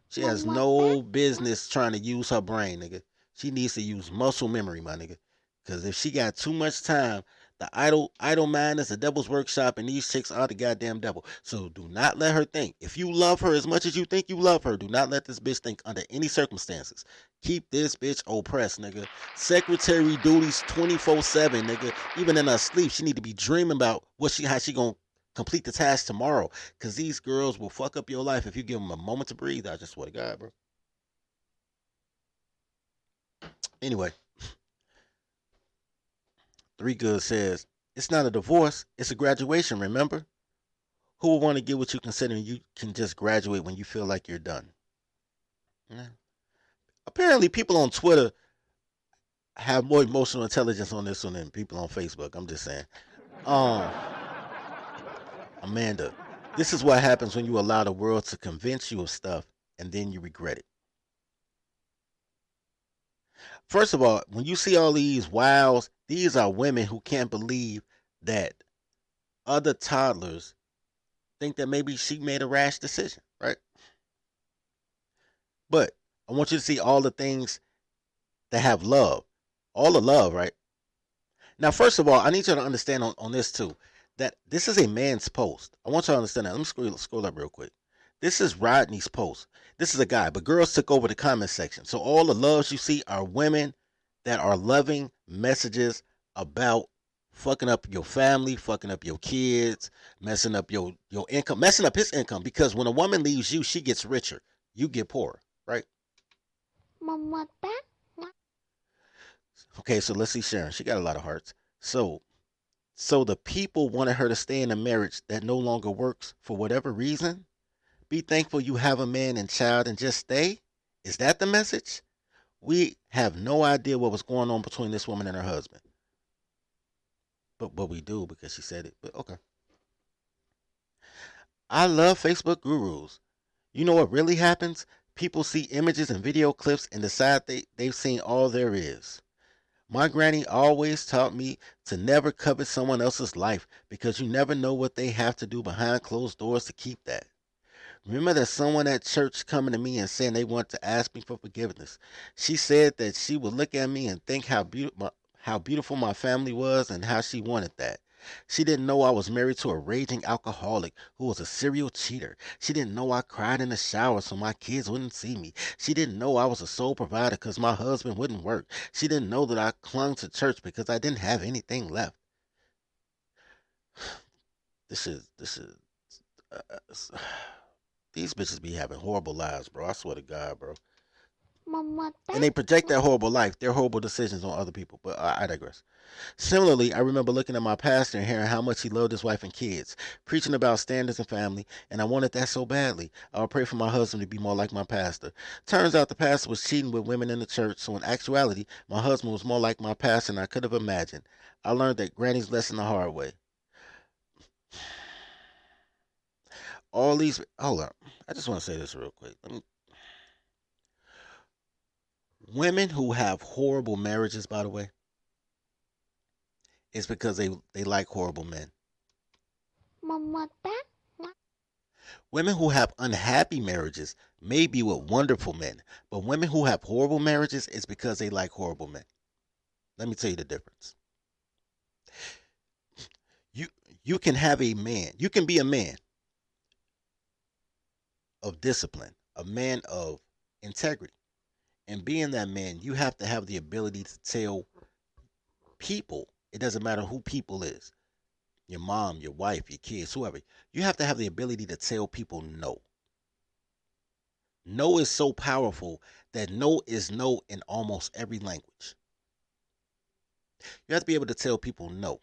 She has no business trying to use her brain, nigga. She needs to use muscle memory, my nigga. Because if she got too much time, the idle mind is the devil's workshop, and these chicks are the goddamn devil. So do not let her think. If you love her as much as you think you love her, do not let this bitch think under any circumstances. Keep this bitch oppressed, nigga. Secretary duties 24/7, nigga. Even in her sleep, she need to be dreaming about how she gonna complete the task tomorrow. Because these girls will fuck up your life if you give them a moment to breathe. I just swear to God, bro. Anyway. 3 Good says, it's not a divorce, it's a graduation, remember? Who would want to get what you considering you can just graduate when you feel like you're done? Yeah. Apparently, people on Twitter have more emotional intelligence on this one than people on Facebook. I'm just saying. Amanda, this is what happens when you allow the world to convince you of stuff and then you regret it. First of all, when you see all these wows, these are women who can't believe that other toddlers think that maybe she made a rash decision, right? But I want you to see all the things that have love. All the love, right? Now, first of all, I need you to understand on this too, that this is a man's post. I want you to understand that. Let me scroll up real quick. This is Rodney's post. This is a guy, but girls took over the comment section. So all the loves you see are women that are loving messages about fucking up your family, fucking up your kids, messing up your income, messing up his income. Because when a woman leaves you, she gets richer. You get poorer, right? Okay, so let's see Sharon. She got a lot of hearts. So the people wanted her to stay in a marriage that no longer works for whatever reason. Be thankful you have a man and child and just stay? Is that the message? We have no idea what was going on between this woman and her husband. But we do because she said it. But okay. I love Facebook gurus. You know what really happens? People see images and video clips and decide they've seen all there is. My granny always taught me to never covet someone else's life because you never know what they have to do behind closed doors to keep that. Remember that someone at church coming to me and saying they want to ask me for forgiveness. She said that she would look at me and think how beautiful my family was and how she wanted that. She didn't know I was married to a raging alcoholic who was a serial cheater. She didn't know I cried in the shower so my kids wouldn't see me. She didn't know I was a sole provider because my husband wouldn't work. She didn't know that I clung to church because I didn't have anything left. This is these bitches be having horrible lives, bro. I swear to God, bro. And they project their horrible life, their horrible decisions on other people. But I digress. Similarly, I remember looking at my pastor and hearing how much he loved his wife and kids, preaching about standards and family, and I wanted that so badly. I would pray for my husband to be more like my pastor. Turns out the pastor was cheating with women in the church, so in actuality, my husband was more like my pastor than I could have imagined. I learned that granny's lesson the hard way. All these, hold up. I just want to say this real quick. Women who have horrible marriages, by the way, it's because they like horrible men. Women who have unhappy marriages may be with wonderful men, but women who have horrible marriages, it's because they like horrible men. Let me tell you the difference. You you can have a man. You can be a man of discipline, a man of integrity. And being that man, you have to have the ability to tell people, it doesn't matter who people is, your mom, your wife, your kids, whoever, you have to have the ability to tell people no. No is so powerful that no is no in almost every language. You have to be able to tell people no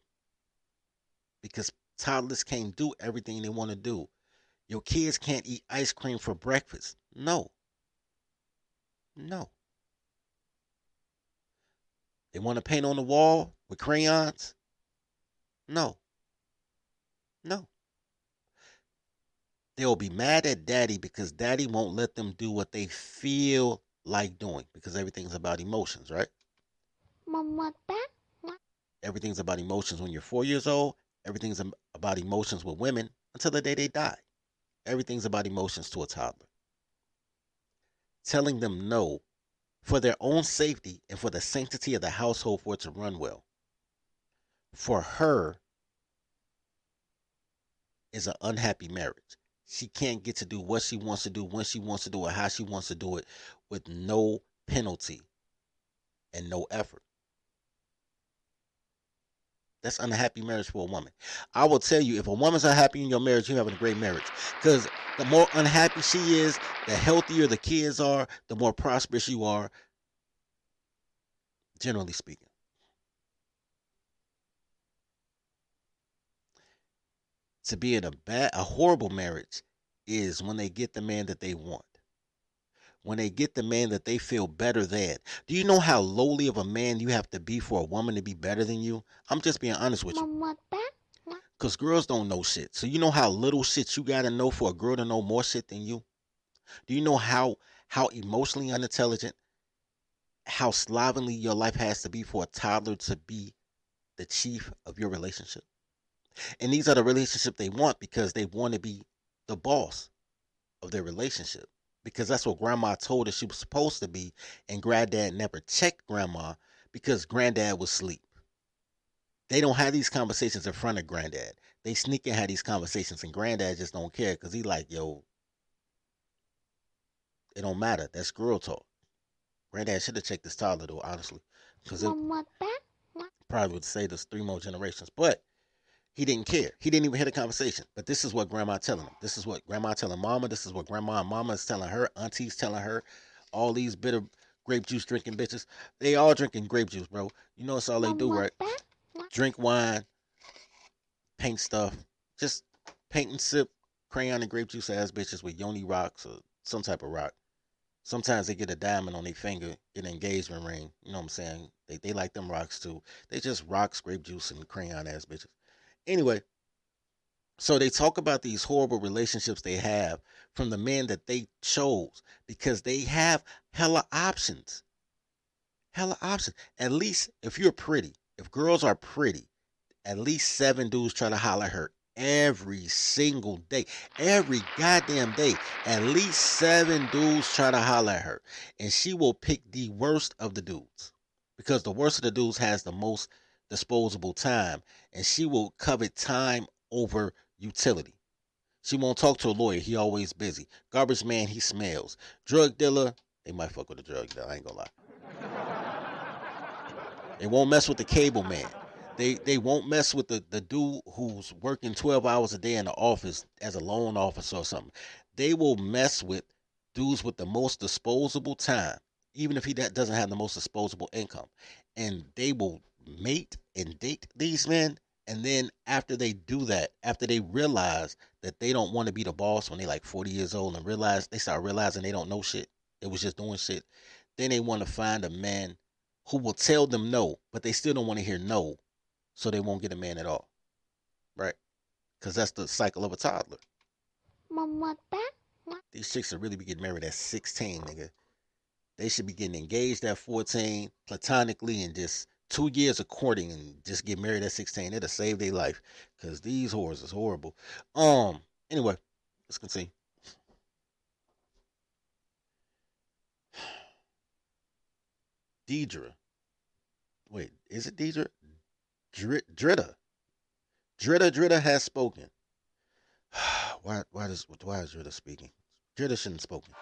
because toddlers can't do everything they want to do. Your kids can't eat ice cream for breakfast. No. No. They want to paint on the wall with crayons? No. No. They'll be mad at daddy because daddy won't let them do what they feel like doing because everything's about emotions, right? Everything's about emotions when you're 4 years old. Everything's about emotions with women until the day they die. Everything's about emotions to a toddler. Telling them no for their own safety and for the sanctity of the household for it to run well. For her is an unhappy marriage. She can't get to do what she wants to do, when she wants to do it, how she wants to do it with no penalty and no effort. That's unhappy marriage for a woman. I will tell you, if a woman's unhappy in your marriage, you're having a great marriage. Because the more unhappy she is, the healthier the kids are, the more prosperous you are, generally speaking. To be in a horrible marriage is when they get the man that they want. When they get the man that they feel better than. Do you know how lowly of a man you have to be for a woman to be better than you? I'm just being honest with you. Because girls don't know shit. So you know how little shit you got to know for a girl to know more shit than you? Do you know how emotionally unintelligent, how slovenly your life has to be for a toddler to be the chief of your relationship? And these are the relationship they want because they want to be the boss of their relationship. Because that's what grandma told her she was supposed to be, and granddad never checked grandma because granddad was asleep. They don't have these conversations in front of granddad. They sneak and have these conversations, and granddad just don't care because he like, yo, it don't matter. That's girl talk. Granddad should have checked this toddler though, honestly, because it probably would save us 3 more generations. But he didn't care. He didn't even hear the conversation. But this is what grandma telling him. This is what grandma telling mama. This is what grandma and mama is telling her. Auntie's telling her. All these bitter grape juice drinking bitches. They all drinking grape juice, bro. You know it's all they do, right? Drink wine, paint stuff. Just paint and sip crayon and grape juice ass bitches with yoni rocks or some type of rock. Sometimes they get a diamond on their finger, get an engagement ring. You know what I'm saying? They like them rocks too. They just rocks, grape juice, and crayon ass bitches. Anyway, so they talk about these horrible relationships they have from the men that they chose because they have hella options. Hella options. At least if you're pretty, if girls are pretty, at least 7 dudes try to holler at her every single day. Every goddamn day. At least 7 dudes try to holler at her. And she will pick the worst of the dudes. Because the worst of the dudes has the most disposable time, and she will covet time over utility. She won't talk to a lawyer, he always busy. Garbage man, he smells. Drug dealer, they might fuck with a drug dealer, I ain't gonna lie. They won't mess with the cable man. They won't mess with the dude who's working 12 hours a day in the office as a loan officer or something. They will mess with dudes with the most disposable time, even if he doesn't have the most disposable income. And they will mate and date these men, and then after they do that, after they realize that they don't want to be the boss when they like 40 years old and they start realizing they don't know shit, they was just doing shit, then they want to find a man who will tell them no, but they still don't want to hear no, so they won't get a man at all, right? Because that's the cycle of a toddler. These chicks should really be getting married at 16, nigga. They should be getting engaged at 14, platonically, and just 2 years of courting and just get married at 16. It'll save their life. Because these whores is horrible. Anyway, let's continue. Deidre Wait, is it Deidre? Dritta. Dritta has spoken. Why is Dritta speaking? Dritta shouldn't have spoken.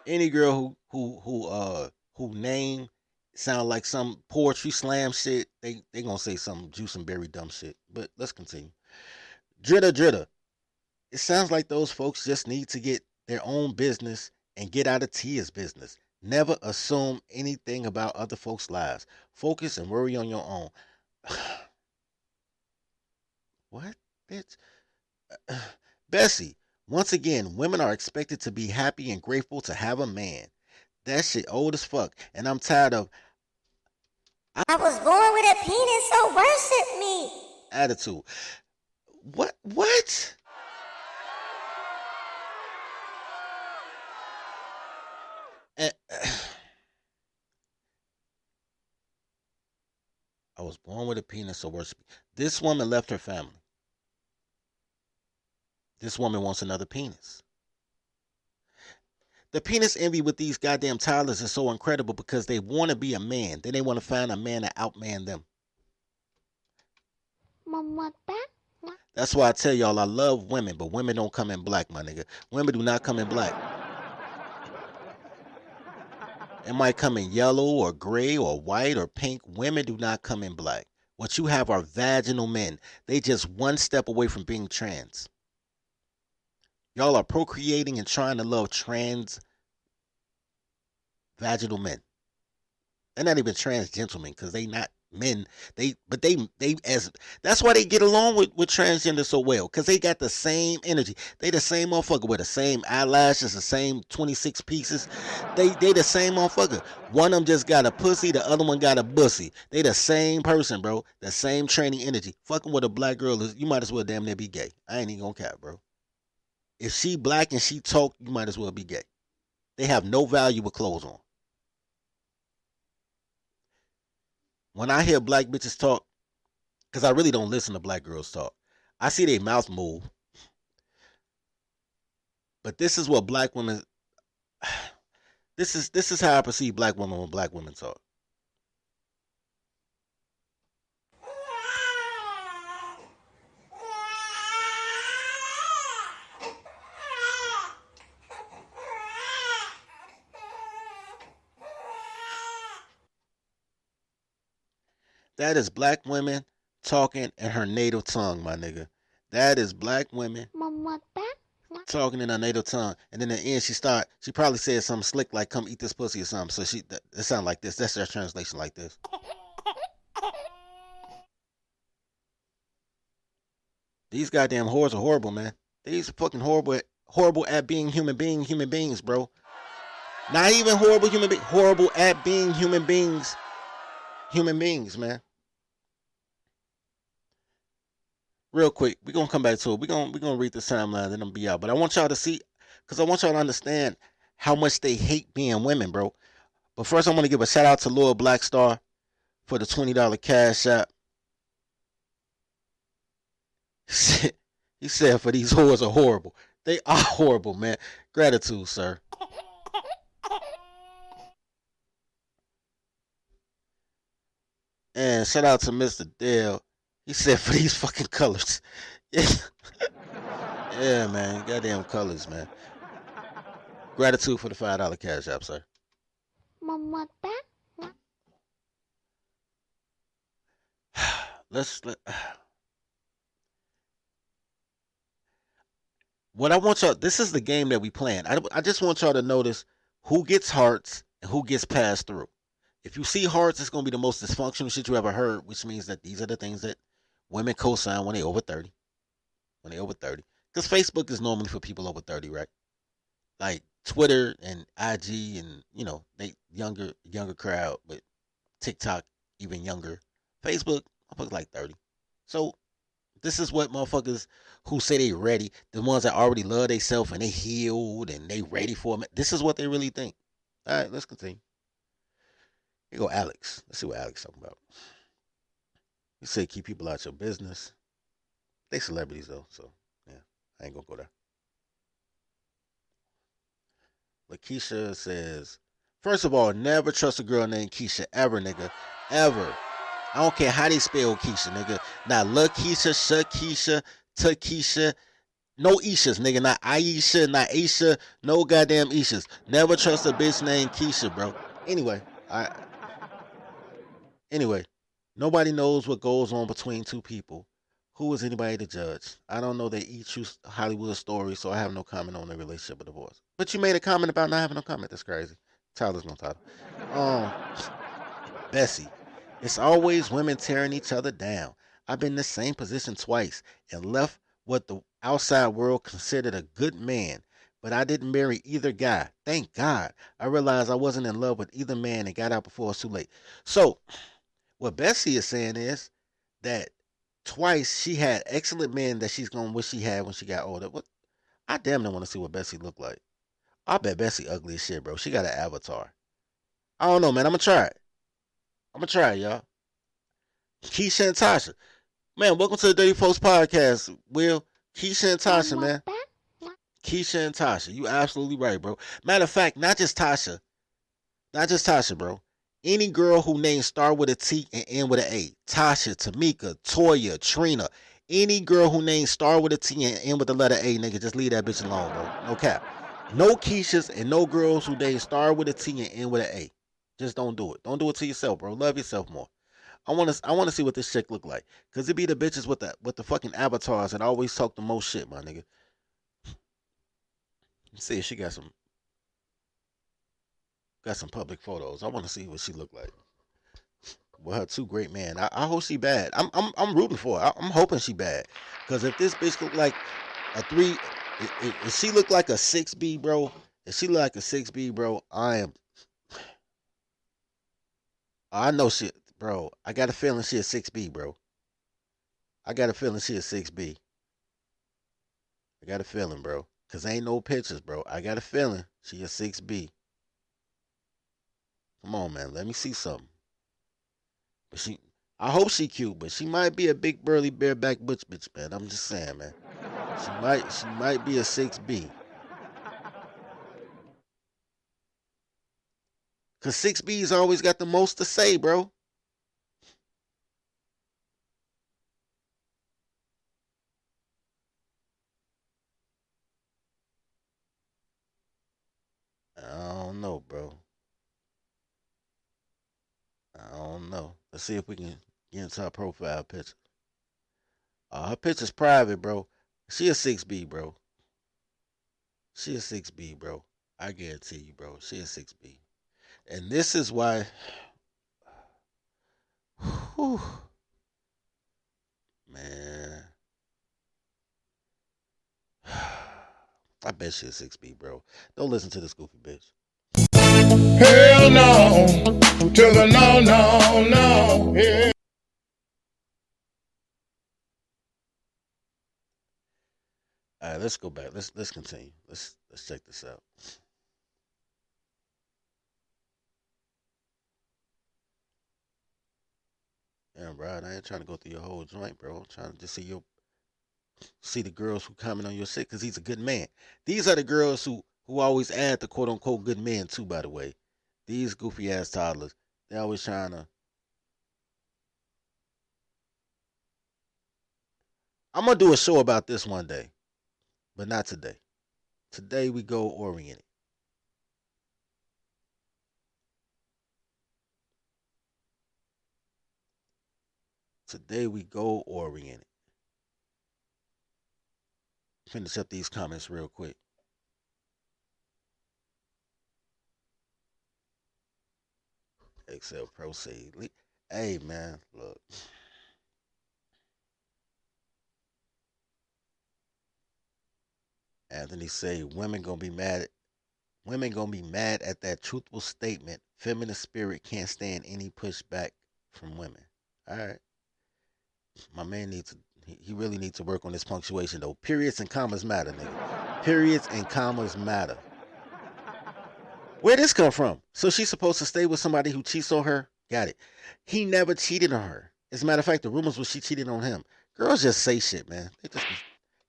Any girl who name sound like some poetry slam shit, they gonna say some juice and berry dumb shit. But let's continue. Dritta. It sounds like those folks just need to get their own business and get out of Tia's business. Never assume anything about other folks' lives. Focus and worry on your own. What, bitch? Bessie, once again, women are expected to be happy and grateful to have a man. That shit old as fuck, and I'm tired of I was born with a penis, so worship me. attitude. What? Eh, I was born with a penis, so worship me. This woman left her family. This woman wants another penis. The penis envy with these goddamn toddlers is so incredible because they want to be a man. Then they want to find a man to outman them. That's why I tell y'all I love women, but women don't come in black, my nigga. Women do not come in black. It might come in yellow or gray or white or pink. Women do not come in black. What you have are vaginal men. They just one step away from being trans. Y'all are procreating and trying to love trans vaginal men. They're not even trans gentlemen because they not men. They as that's why they get along with transgender so well, because they got the same energy. They the same motherfucker with the same eyelashes, the same 26 pieces. They the same motherfucker. One of them just got a pussy, the other one got a bussy. They the same person, bro. The same training energy. Fucking with a black girl is, you might as well damn near be gay. I ain't even gonna cap, bro. If she black and she talk, you might as well be gay. They have no value with clothes on. When I hear black bitches talk, because I really don't listen to black girls talk, I see their mouth move. But this is what black women, this is how I perceive black women when black women talk. That is black women talking in her native tongue, my nigga. That is black women talking in her native tongue. And then in the end, she probably said something slick like, come eat this pussy or something. So it sounds like this. That's their translation like this. These goddamn whores are horrible, man. These are fucking horrible at being human beings, bro. Not even horrible human beings. Horrible at being human beings, man. Real quick, we're gonna come back to it. We're gonna read the timeline, then I'm be out. But I want y'all to see, because I want y'all to understand how much they hate being women, bro. But first, I'm gonna give a shout out to Lord Blackstar for the $20 cash app. He said, for these whores are horrible. They are horrible, man. Gratitude, sir. And shout out to Mr. Dale. He said, for these fucking colors. Yeah, yeah, man. Goddamn colors, man. Gratitude for the $5 cash app, sir. What I want y'all, this is the game that we playing. I just want y'all to notice who gets hearts and who gets passed through. If you see hearts, it's going to be the most dysfunctional shit you ever heard, which means that these are the things that women co-sign when they over 30. When they over 30. Because Facebook is normally for people over 30, right? Like Twitter and IG and, you know, they younger crowd, but TikTok even younger. Facebook, motherfuckers like 30. So this is what motherfuckers who say they ready, the ones that already love themselves and they healed and they ready for them, this is what they really think. All right, let's continue. Here go Alex. Let's see what Alex talking about. You say keep people out your business. They celebrities though, so yeah, I ain't gonna go there. Lakeisha says, first of all, never trust a girl named Keisha ever, nigga. Ever. I don't care how they spell Keisha, nigga. Not LaKeisha, Shakisha, Takesha. No Ishas, nigga. Not Aisha, not Aisha. No goddamn Ishas. Never trust a bitch named Keisha, bro. Anyway, nobody knows what goes on between two people. Who is anybody to judge? I don't know their each true Hollywood story, so I have no comment on their relationship or divorce. But you made a comment about not having no comment. That's crazy. Tyler's no Tyler. Bessie. It's always women tearing each other down. I've been in the same position twice and left what the outside world considered a good man, but I didn't marry either guy. Thank God. I realized I wasn't in love with either man and got out before it's too late. So, what Bessie is saying is that twice she had excellent men that she's gonna wish she had when she got older. What? I damn near want to see what Bessie looked like. I bet Bessie ugly as shit, bro. She got an avatar. I don't know, man. I'm gonna try it, y'all. Keisha and Tasha. Man, welcome to the Dirty Folks Podcast, Will. Keisha and Tasha, man. Keisha and Tasha. You absolutely right, bro. Matter of fact, not just Tasha, bro. Any girl who names start with a T and end with an A. Tasha, Tamika, Toya, Trina. Any girl who names start with a T and end with the letter A, nigga, just leave that bitch alone, bro. No cap. No Keishas and no girls who name start with a T and end with an A. Just don't do it. Don't do it to yourself, bro. Love yourself more. I want to see what this chick look like, cause it be the bitches with the fucking avatars that always talk the most shit, my nigga. Let's see if she got some public photos. I want to see what she look like. With her two great men. I hope she bad. I'm rooting for her. I'm hoping she bad, cause if this bitch look like a 3, if she look like a 6B, bro. If she look like a 6B, bro, I know shit. Bro, I got a feeling she a 6B, bro. I got a feeling she a 6B. I got a feeling, bro. Cause ain't no pictures, bro. I got a feeling she a 6B. Come on, man. Let me see something. But I hope she cute, but she might be a big burly bareback butch bitch, man. I'm just saying, man. She might be a 6B. Cause 6B's always got the most to say, bro. I don't know, bro. I don't know. Let's see if we can get into her profile picture. Her picture's private, bro. She a 6B, bro. She a 6B, bro. I guarantee you, bro. She a 6B. And this is why. Whew, man. I bet she a 6B, bro. Don't listen to this goofy bitch. Hell no, to the no. Yeah. All right, let's go back. Let's continue. Let's check this out. Yeah, bro. I ain't trying to go through your whole joint, bro. I'm trying to just see the girls who comment on your shit, because he's a good man. These are the girls who always add the quote unquote good men too, by the way. These goofy ass toddlers. They always trying to. I'm gonna do a show about this one day, but not today. Today we go oriented. Today we go oriented. Finish up these comments real quick. Excel Pro say, hey man, look. Anthony say women gonna be mad at that truthful statement. Feminist spirit can't stand any pushback from women. All right. My man he really needs to work on this punctuation though. Periods and commas matter, nigga. Periods and commas matter. Where'd this come from? So she's supposed to stay with somebody who cheats on her? Got it. He never cheated on her. As a matter of fact, the rumors was she cheated on him. Girls just say shit, man. They just,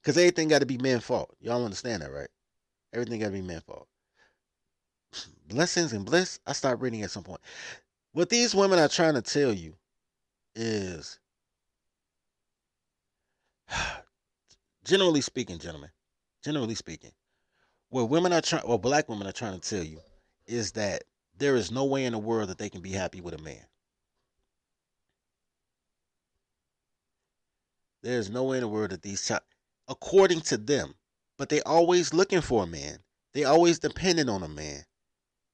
because everything got to be men's fault. Y'all understand that, right? Everything got to be men's fault. blessings and bliss. I stopped reading at some point. What these women are trying to tell you is, generally speaking, gentlemen, generally speaking, what women are trying, or black women are trying to tell you, is that there is no way in the world that they can be happy with a man. There's no way in the world that according to them, but they always looking for a man. They always dependent on a man,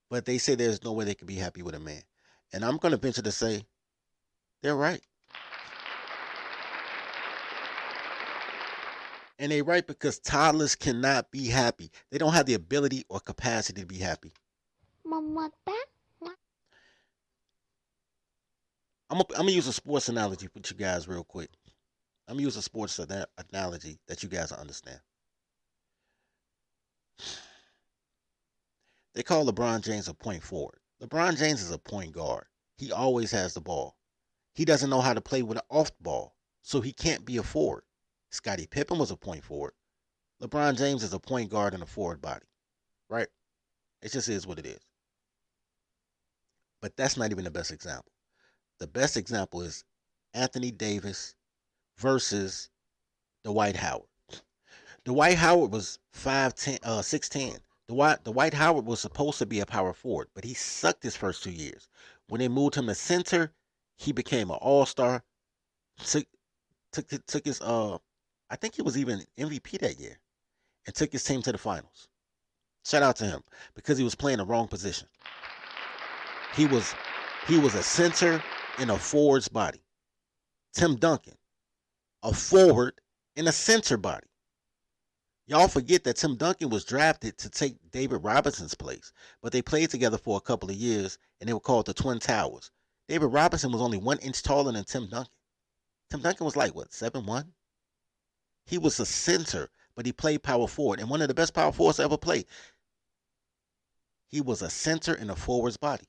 but they say there's no way they can be happy with a man. And I'm going to venture to say they're right. And they're right because toddlers cannot be happy. They don't have the ability or capacity to be happy. I'm gonna use a sports analogy with you guys real quick. I'm gonna use a sports analogy that you guys understand. They call LeBron James a point forward. LeBron James is a point guard. He always has the ball. He doesn't know how to play with an off ball, so he can't be a forward. Scottie Pippen was a point forward. LeBron James is a point guard and a forward body, right? It just is what it is. But that's not even the best example. The best example is Anthony Davis versus Dwight Howard. Dwight Howard was 5'10", 6'10". Dwight Howard was supposed to be a power forward, but he sucked his first 2 years. When they moved him to center, he became an all-star. Took his I think he was even MVP that year, and took his team to the finals. Shout out to him because he was playing the wrong position. He was a center in a forward's body. Tim Duncan, a forward in a center body. Y'all forget that Tim Duncan was drafted to take David Robinson's place, but they played together for a couple of years, and they were called the Twin Towers. David Robinson was only 1 inch taller than Tim Duncan. Tim Duncan was like, what, 7'1"? He was a center, but he played power forward, and one of the best power forwards to ever play. He was a center in a forward's body.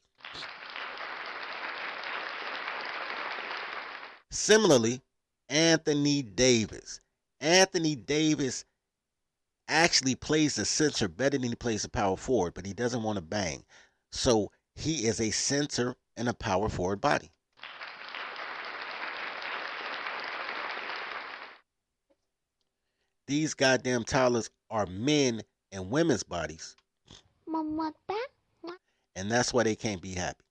Similarly, Anthony Davis. Anthony Davis actually plays the center better than he plays the power forward, but he doesn't want to bang. So he is a center in a power forward body. These goddamn toddlers are men in women's bodies. And that's why they can't be happy.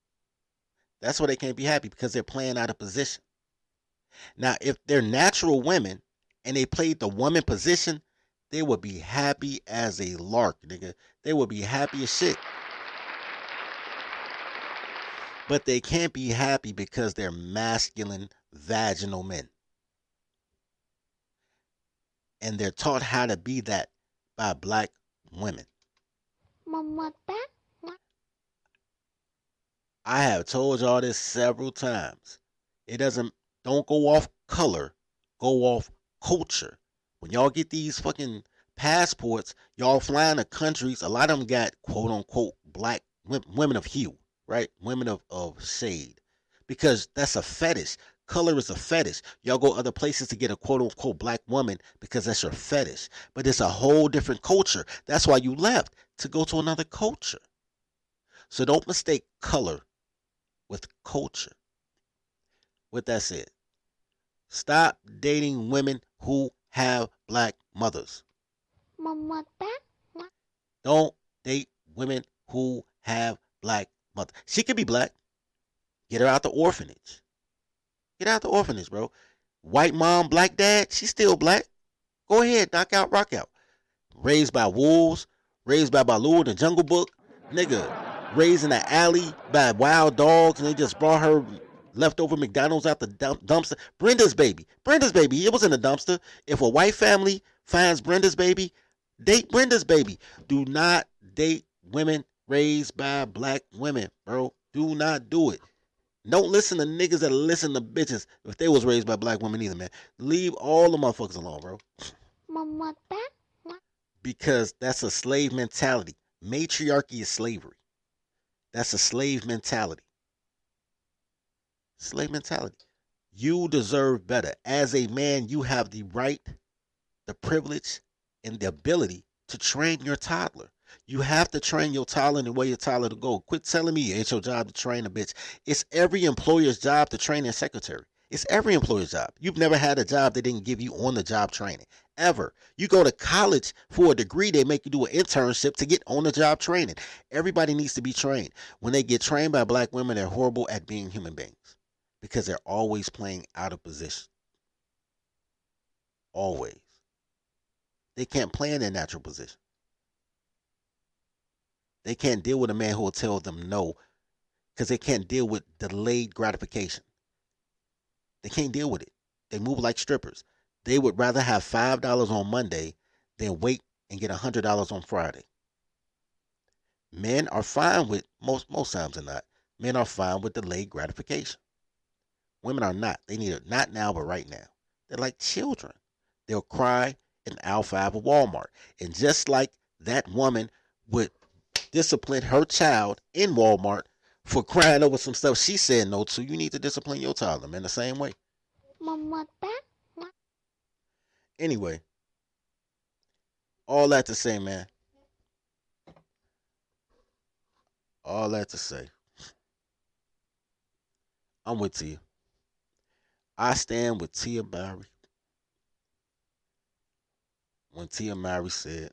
That's why they can't be happy, because they're playing out of position. Now, if they're natural women and they played the woman position, they would be happy as a lark, nigga. They would be happy as shit. But they can't be happy because they're masculine, vaginal men. And they're taught how to be that by black women. I have told y'all this several times. Don't go off color, go off culture. When y'all get these fucking passports, y'all flying to countries, a lot of them got quote unquote black women of hue, right? Women of shade. Because that's a fetish. Color is a fetish. Y'all go other places to get a quote unquote black woman because that's your fetish. But it's a whole different culture. That's why you left, to go to another culture. So don't mistake color with culture. With that said, stop dating women who have black mothers. Don't date women who have black mothers. She could be black. Get her out the orphanage. Get out the orphanage, bro. White mom, black dad, she's still black. Go ahead, knock out, rock out. Raised by wolves, raised by Baloo in the Jungle Book. Nigga, raised in the alley by wild dogs, and they just brought her leftover McDonald's out the dumpster. Brenda's baby. It was in the dumpster. If a white family finds Brenda's baby, date Brenda's baby. Do not date women raised by black women, bro. Do not do it. Don't listen to niggas that listen to bitches if they was raised by black women either, man. Leave all the motherfuckers alone, bro. Because that's a slave mentality. Matriarchy is slavery. That's a slave mentality. Slave mentality. You deserve better. As a man, you have the right, the privilege, and the ability to train your toddler. You have to train your talent and where your talent to go. Quit telling me it's your job to train a bitch. It's every employer's job to train their secretary. It's every employer's job. You've never had a job that didn't give you on-the-job training. Ever. You go to college for a degree, they make you do an internship to get on-the-job training. Everybody needs to be trained. When they get trained by black women, they're horrible at being human beings because they're always playing out of position. Always. They can't play in their natural position. They can't deal with a man who will tell them no because they can't deal with delayed gratification. They can't deal with it. They move like strippers. They would rather have $5 on Monday than wait and get $100 on Friday. Men are fine with, most times they're not, men are fine with delayed gratification. Women are not. They need it not now, but right now. They're like children. They'll cry in aisle 5 of Walmart. And just like that woman would discipline her child in Walmart for crying over some stuff she said no to, you need to discipline your child in the same way. Anyway, all that to say, man. All that to say, I'm with Tia. I stand with Tia Mowry. When Tia Mowry said,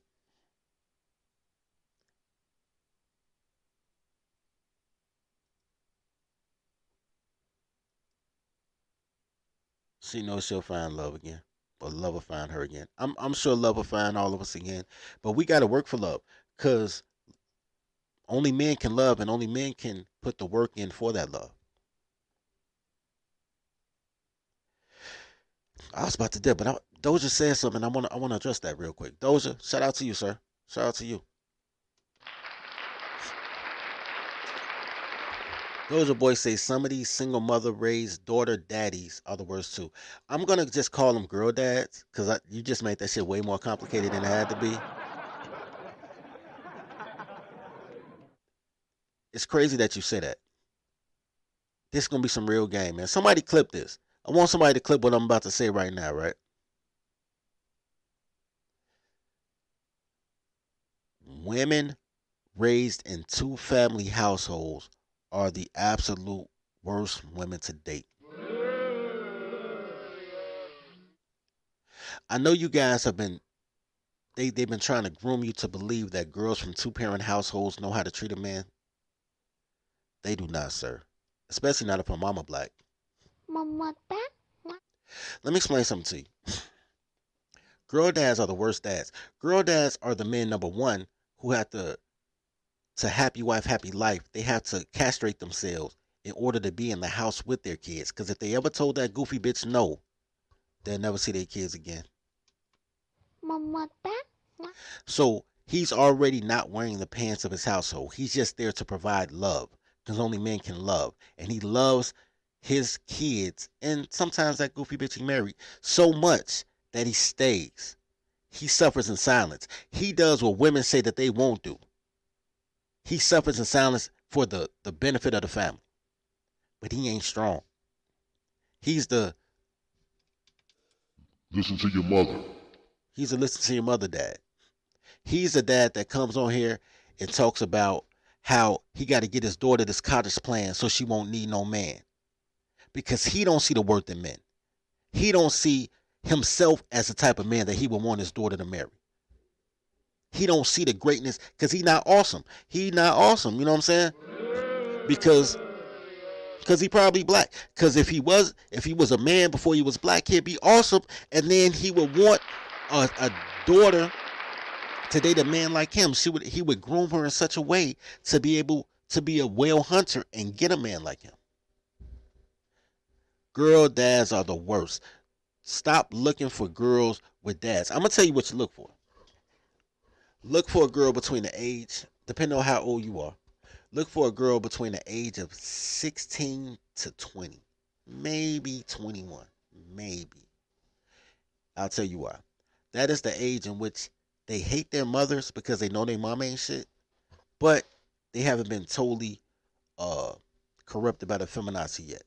she knows she'll find love again, or love will find her again. I'm sure love will find all of us again, but we got to work for love, because only men can love, and only men can put the work in for that love. I was about to dip, but Doja said something. I want to address that real quick. Doja, shout out to you, sir. Shout out to you. Doja Boy says some of these single mother raised daughter daddies are the worst too. I'm gonna just call them girl dads because you just made that shit way more complicated than it had to be. It's crazy that you say that. This is gonna be some real game, man. Somebody clip this. I want somebody to clip what I'm about to say right now, right? Women raised in two-family households are the absolute worst women to date. I know you guys have been they've been trying to groom you to believe that girls from two-parent households know how to treat a man. They do not, sir. Especially not if her mama black. Let me explain something to you. Girl dads are the worst dads. Girl dads are the men, number one, who have to happy wife, happy life. They have to castrate themselves in order to be in the house with their kids. Because if they ever told that goofy bitch no, they'll never see their kids again. So he's already not wearing the pants of his household. He's just there to provide love. Because only men can love. And he loves his kids, and sometimes that goofy bitch he married, so much that he stays. He suffers in silence. He does what women say that they won't do. He suffers in silence for the benefit of the family. But he ain't strong. He's the listen to your mother. He's a listen to your mother dad. He's the dad that comes on here and talks about how he got to get his daughter this cottage plan so she won't need no man. Because he don't see the worth in men. He don't see himself as the type of man that he would want his daughter to marry. He don't see the greatness because he not awesome. He not awesome, you know what I'm saying? Because he probably black. Because if he was a man before he was black, he'd be awesome, and then he would want a daughter to date a man like him. He would groom her in such a way to be able to be a whale hunter and get a man like him. Girl dads are the worst. Stop looking for girls with dads. I'm going to tell you what you look for. Look for a girl between the age, depending on how old you are. Look for a girl between the age of 16 to 20. Maybe 21. Maybe. I'll tell you why. That is the age in which they hate their mothers because they know their mom ain't shit. But they haven't been totally corrupted by the feminazi yet.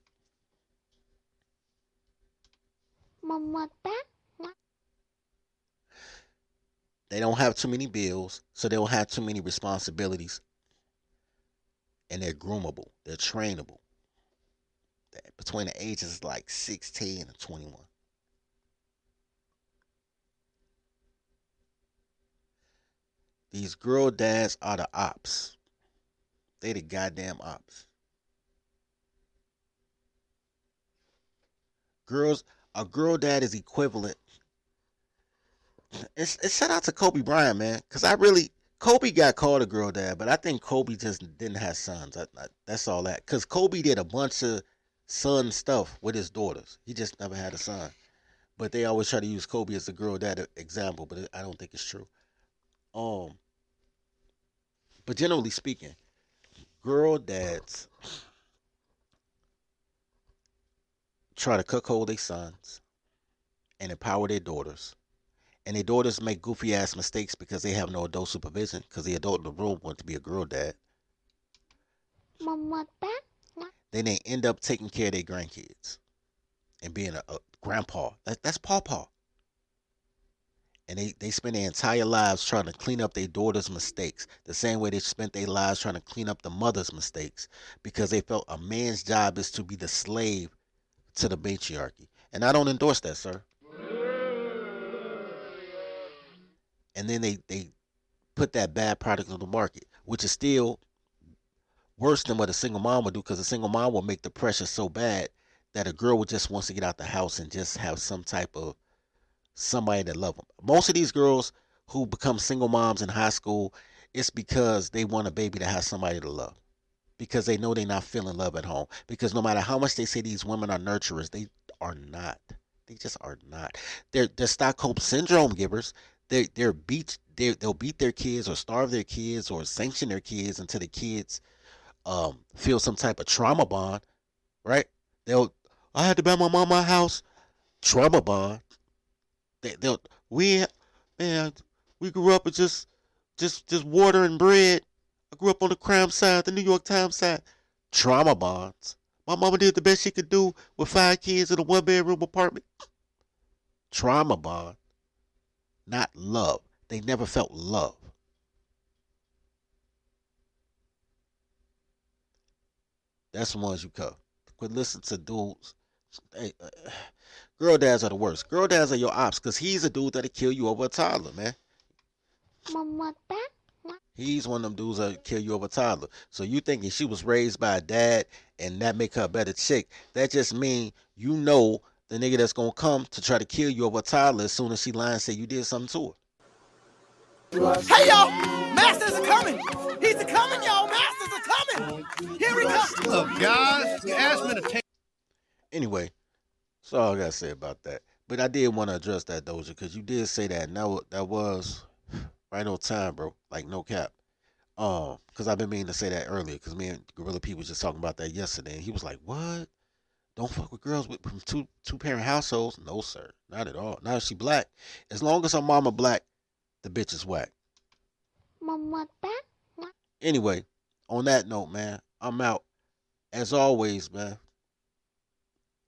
They don't have too many bills, so they don't have too many responsibilities. And they're groomable. They're trainable. Between the ages like 16 and 21. These girl dads are the ops. They the goddamn ops. A girl dad is equivalent. It's shout out to Kobe Bryant, man, because Kobe got called a girl dad, but I think Kobe just didn't have sons. That's all that. Because Kobe did a bunch of son stuff with his daughters. He just never had a son. But they always try to use Kobe as a girl dad example, but I don't think it's true. But generally speaking, girl dads try to cuckold their sons and empower their daughters. And their daughters make goofy ass mistakes because they have no adult supervision, because the adult in the room wants to be a girl dad. Then they end up taking care of their grandkids and being a grandpa. That's pawpaw. And they spend their entire lives trying to clean up their daughter's mistakes, the same way they spent their lives trying to clean up the mother's mistakes, because they felt a man's job is to be the slave to the matriarchy. And I don't endorse that, sir. And then they put that bad product on the market, which is still worse than what a single mom would do, because a single mom will make the pressure so bad that a girl would just wants to get out the house and just have some type of somebody that love them. Most of these girls who become single moms in high school, it's because they want a baby that has somebody to love, because they know they're not feeling love at home. Because no matter how much they say these women are nurturers, they are not. They just are not. They're Stockholm syndrome givers. They'll beat their kids or starve their kids or sanction their kids until the kids feel some type of trauma bond, right? I had to buy my mom my house. Trauma bond. We grew up with just water and bread. I grew up on the crime side, the New York Times side. Trauma bonds. My mama did the best she could do with 5 kids in a 1-bedroom apartment. Trauma bond. Not love. They never felt love. That's the ones you cuff. Quit listening to dudes. Hey, girl dads are the worst. Girl dads are your ops, because he's a dude that'll kill you over a toddler, man. He's one of them dudes that'll kill you over a toddler. So you thinking she was raised by a dad and that make her a better chick. That just mean you know the nigga that's going to come to try to kill you over a toddler as soon as she lied and say you did something to her. Hey, y'all! Masters are coming! He's a coming, y'all! Masters are coming! Here he comes! Look, guys, you asked me to take... Anyway, that's all I got to say about that. But I did want to address that, Doja, because you did say that, and that was right on time, bro. Like, no cap. Because I've been meaning to say that earlier, because me and Gorilla P was just talking about that yesterday, and he was like, what? Don't fuck with girls from two-parent households? No, sir. Not at all. Not if she black. As long as her mama black, the bitch is whack. Anyway, on that note, man, I'm out. As always, man,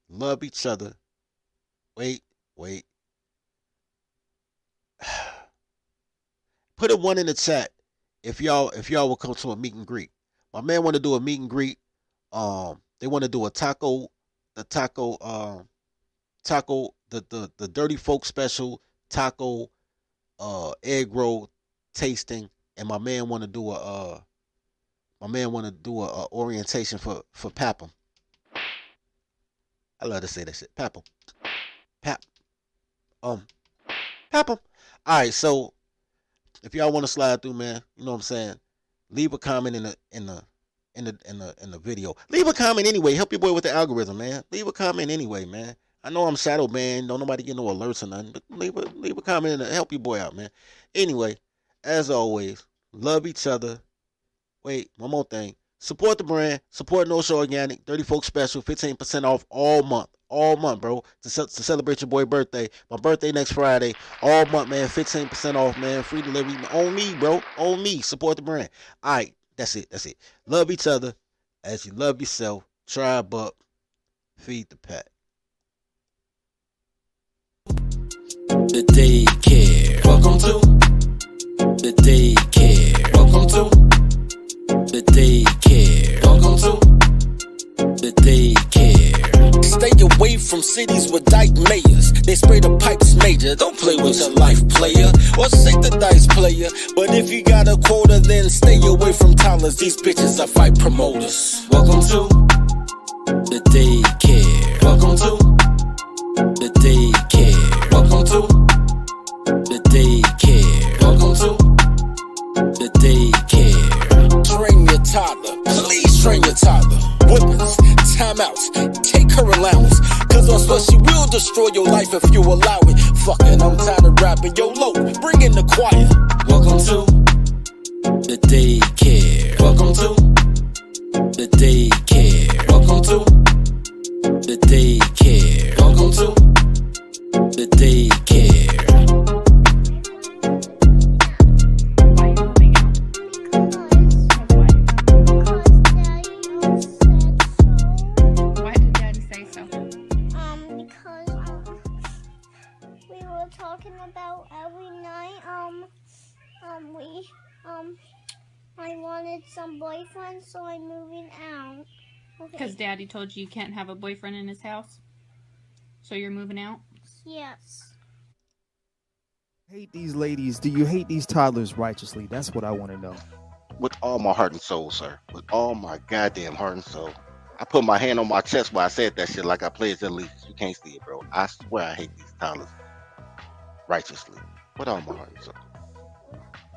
love each other. Wait. Put a 1 in the chat if y'all will come to a meet and greet. My man want to do a meet and greet. They want to do a the Dirty Folk special taco egg roll tasting, and my man want to do a orientation for Papum. I love to say that shit. Papum. Papum. All right, so if y'all want to slide through, man, you know what I'm saying, leave a comment in the video. Leave a comment anyway. Help your boy with the algorithm, man. Leave a comment anyway, man. I know I'm shadow banned. Don't nobody get no alerts or nothing, but leave a comment and help your boy out, man. Anyway, as always, love each other. Wait, one more thing. Support the brand. Support No Show Organic. Dirty Folk Special. 15% off all month. All month, bro. To celebrate your boy's birthday. My birthday next Friday. All month, man. 15% off, man. Free delivery. On me, bro. On me. Support the brand. All right. That's it. Love each other as you love yourself. Tribe up. Feed the pet. The daycare. Welcome to the daycare. Welcome to the daycare. Welcome to the daycare. Stay away from cities with dyke mayors. They spray the pipes major. Don't play with your life, player. Or shake the dice, player. But if you got a quota, then stay away from toddlers. These bitches are fight promoters. Welcome to the daycare. Welcome to the daycare. Welcome to the daycare. Welcome to the daycare. Train your toddler. Please train your toddler. Whippings, timeouts, take her allowance. Cause I swear she will destroy your life if you allow it. Fucking, I'm tired of rapping. Yo, low, bring in the choir. Welcome to the daycare. Welcome to the daycare. Welcome to the daycare. Welcome to the daycare. Why did Daddy say so? Because we were talking about every night, I wanted some boyfriend, so I'm moving out. Because Daddy told you can't have a boyfriend in his house? So you're moving out? Yes. Hate these ladies. Do you hate these toddlers righteously? That's what I want to know. With all my heart and soul, sir. With all my goddamn heart and soul. I put my hand on my chest while I said that shit like I pledged allegiance. You can't see it, bro. I swear I hate these toddlers righteously. With all my heart and soul.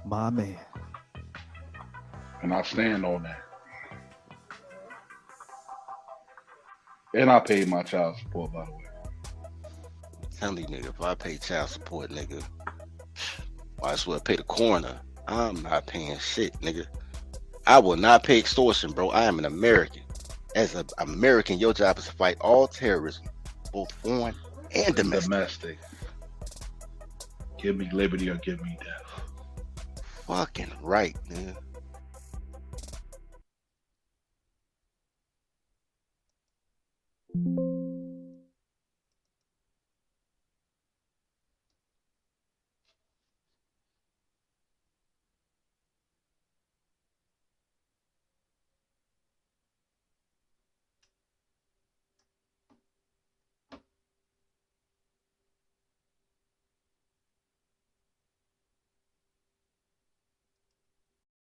My man. And I stand on that. And I paid my child support, by the way. I'm telling you, nigga, if I pay child support, nigga, I swear I pay the coroner. I'm not paying shit, nigga. I will not pay extortion, bro. I am an American. As an American, your job is to fight all terrorism, both foreign and domestic. Give me liberty or give me death. Fucking right, man.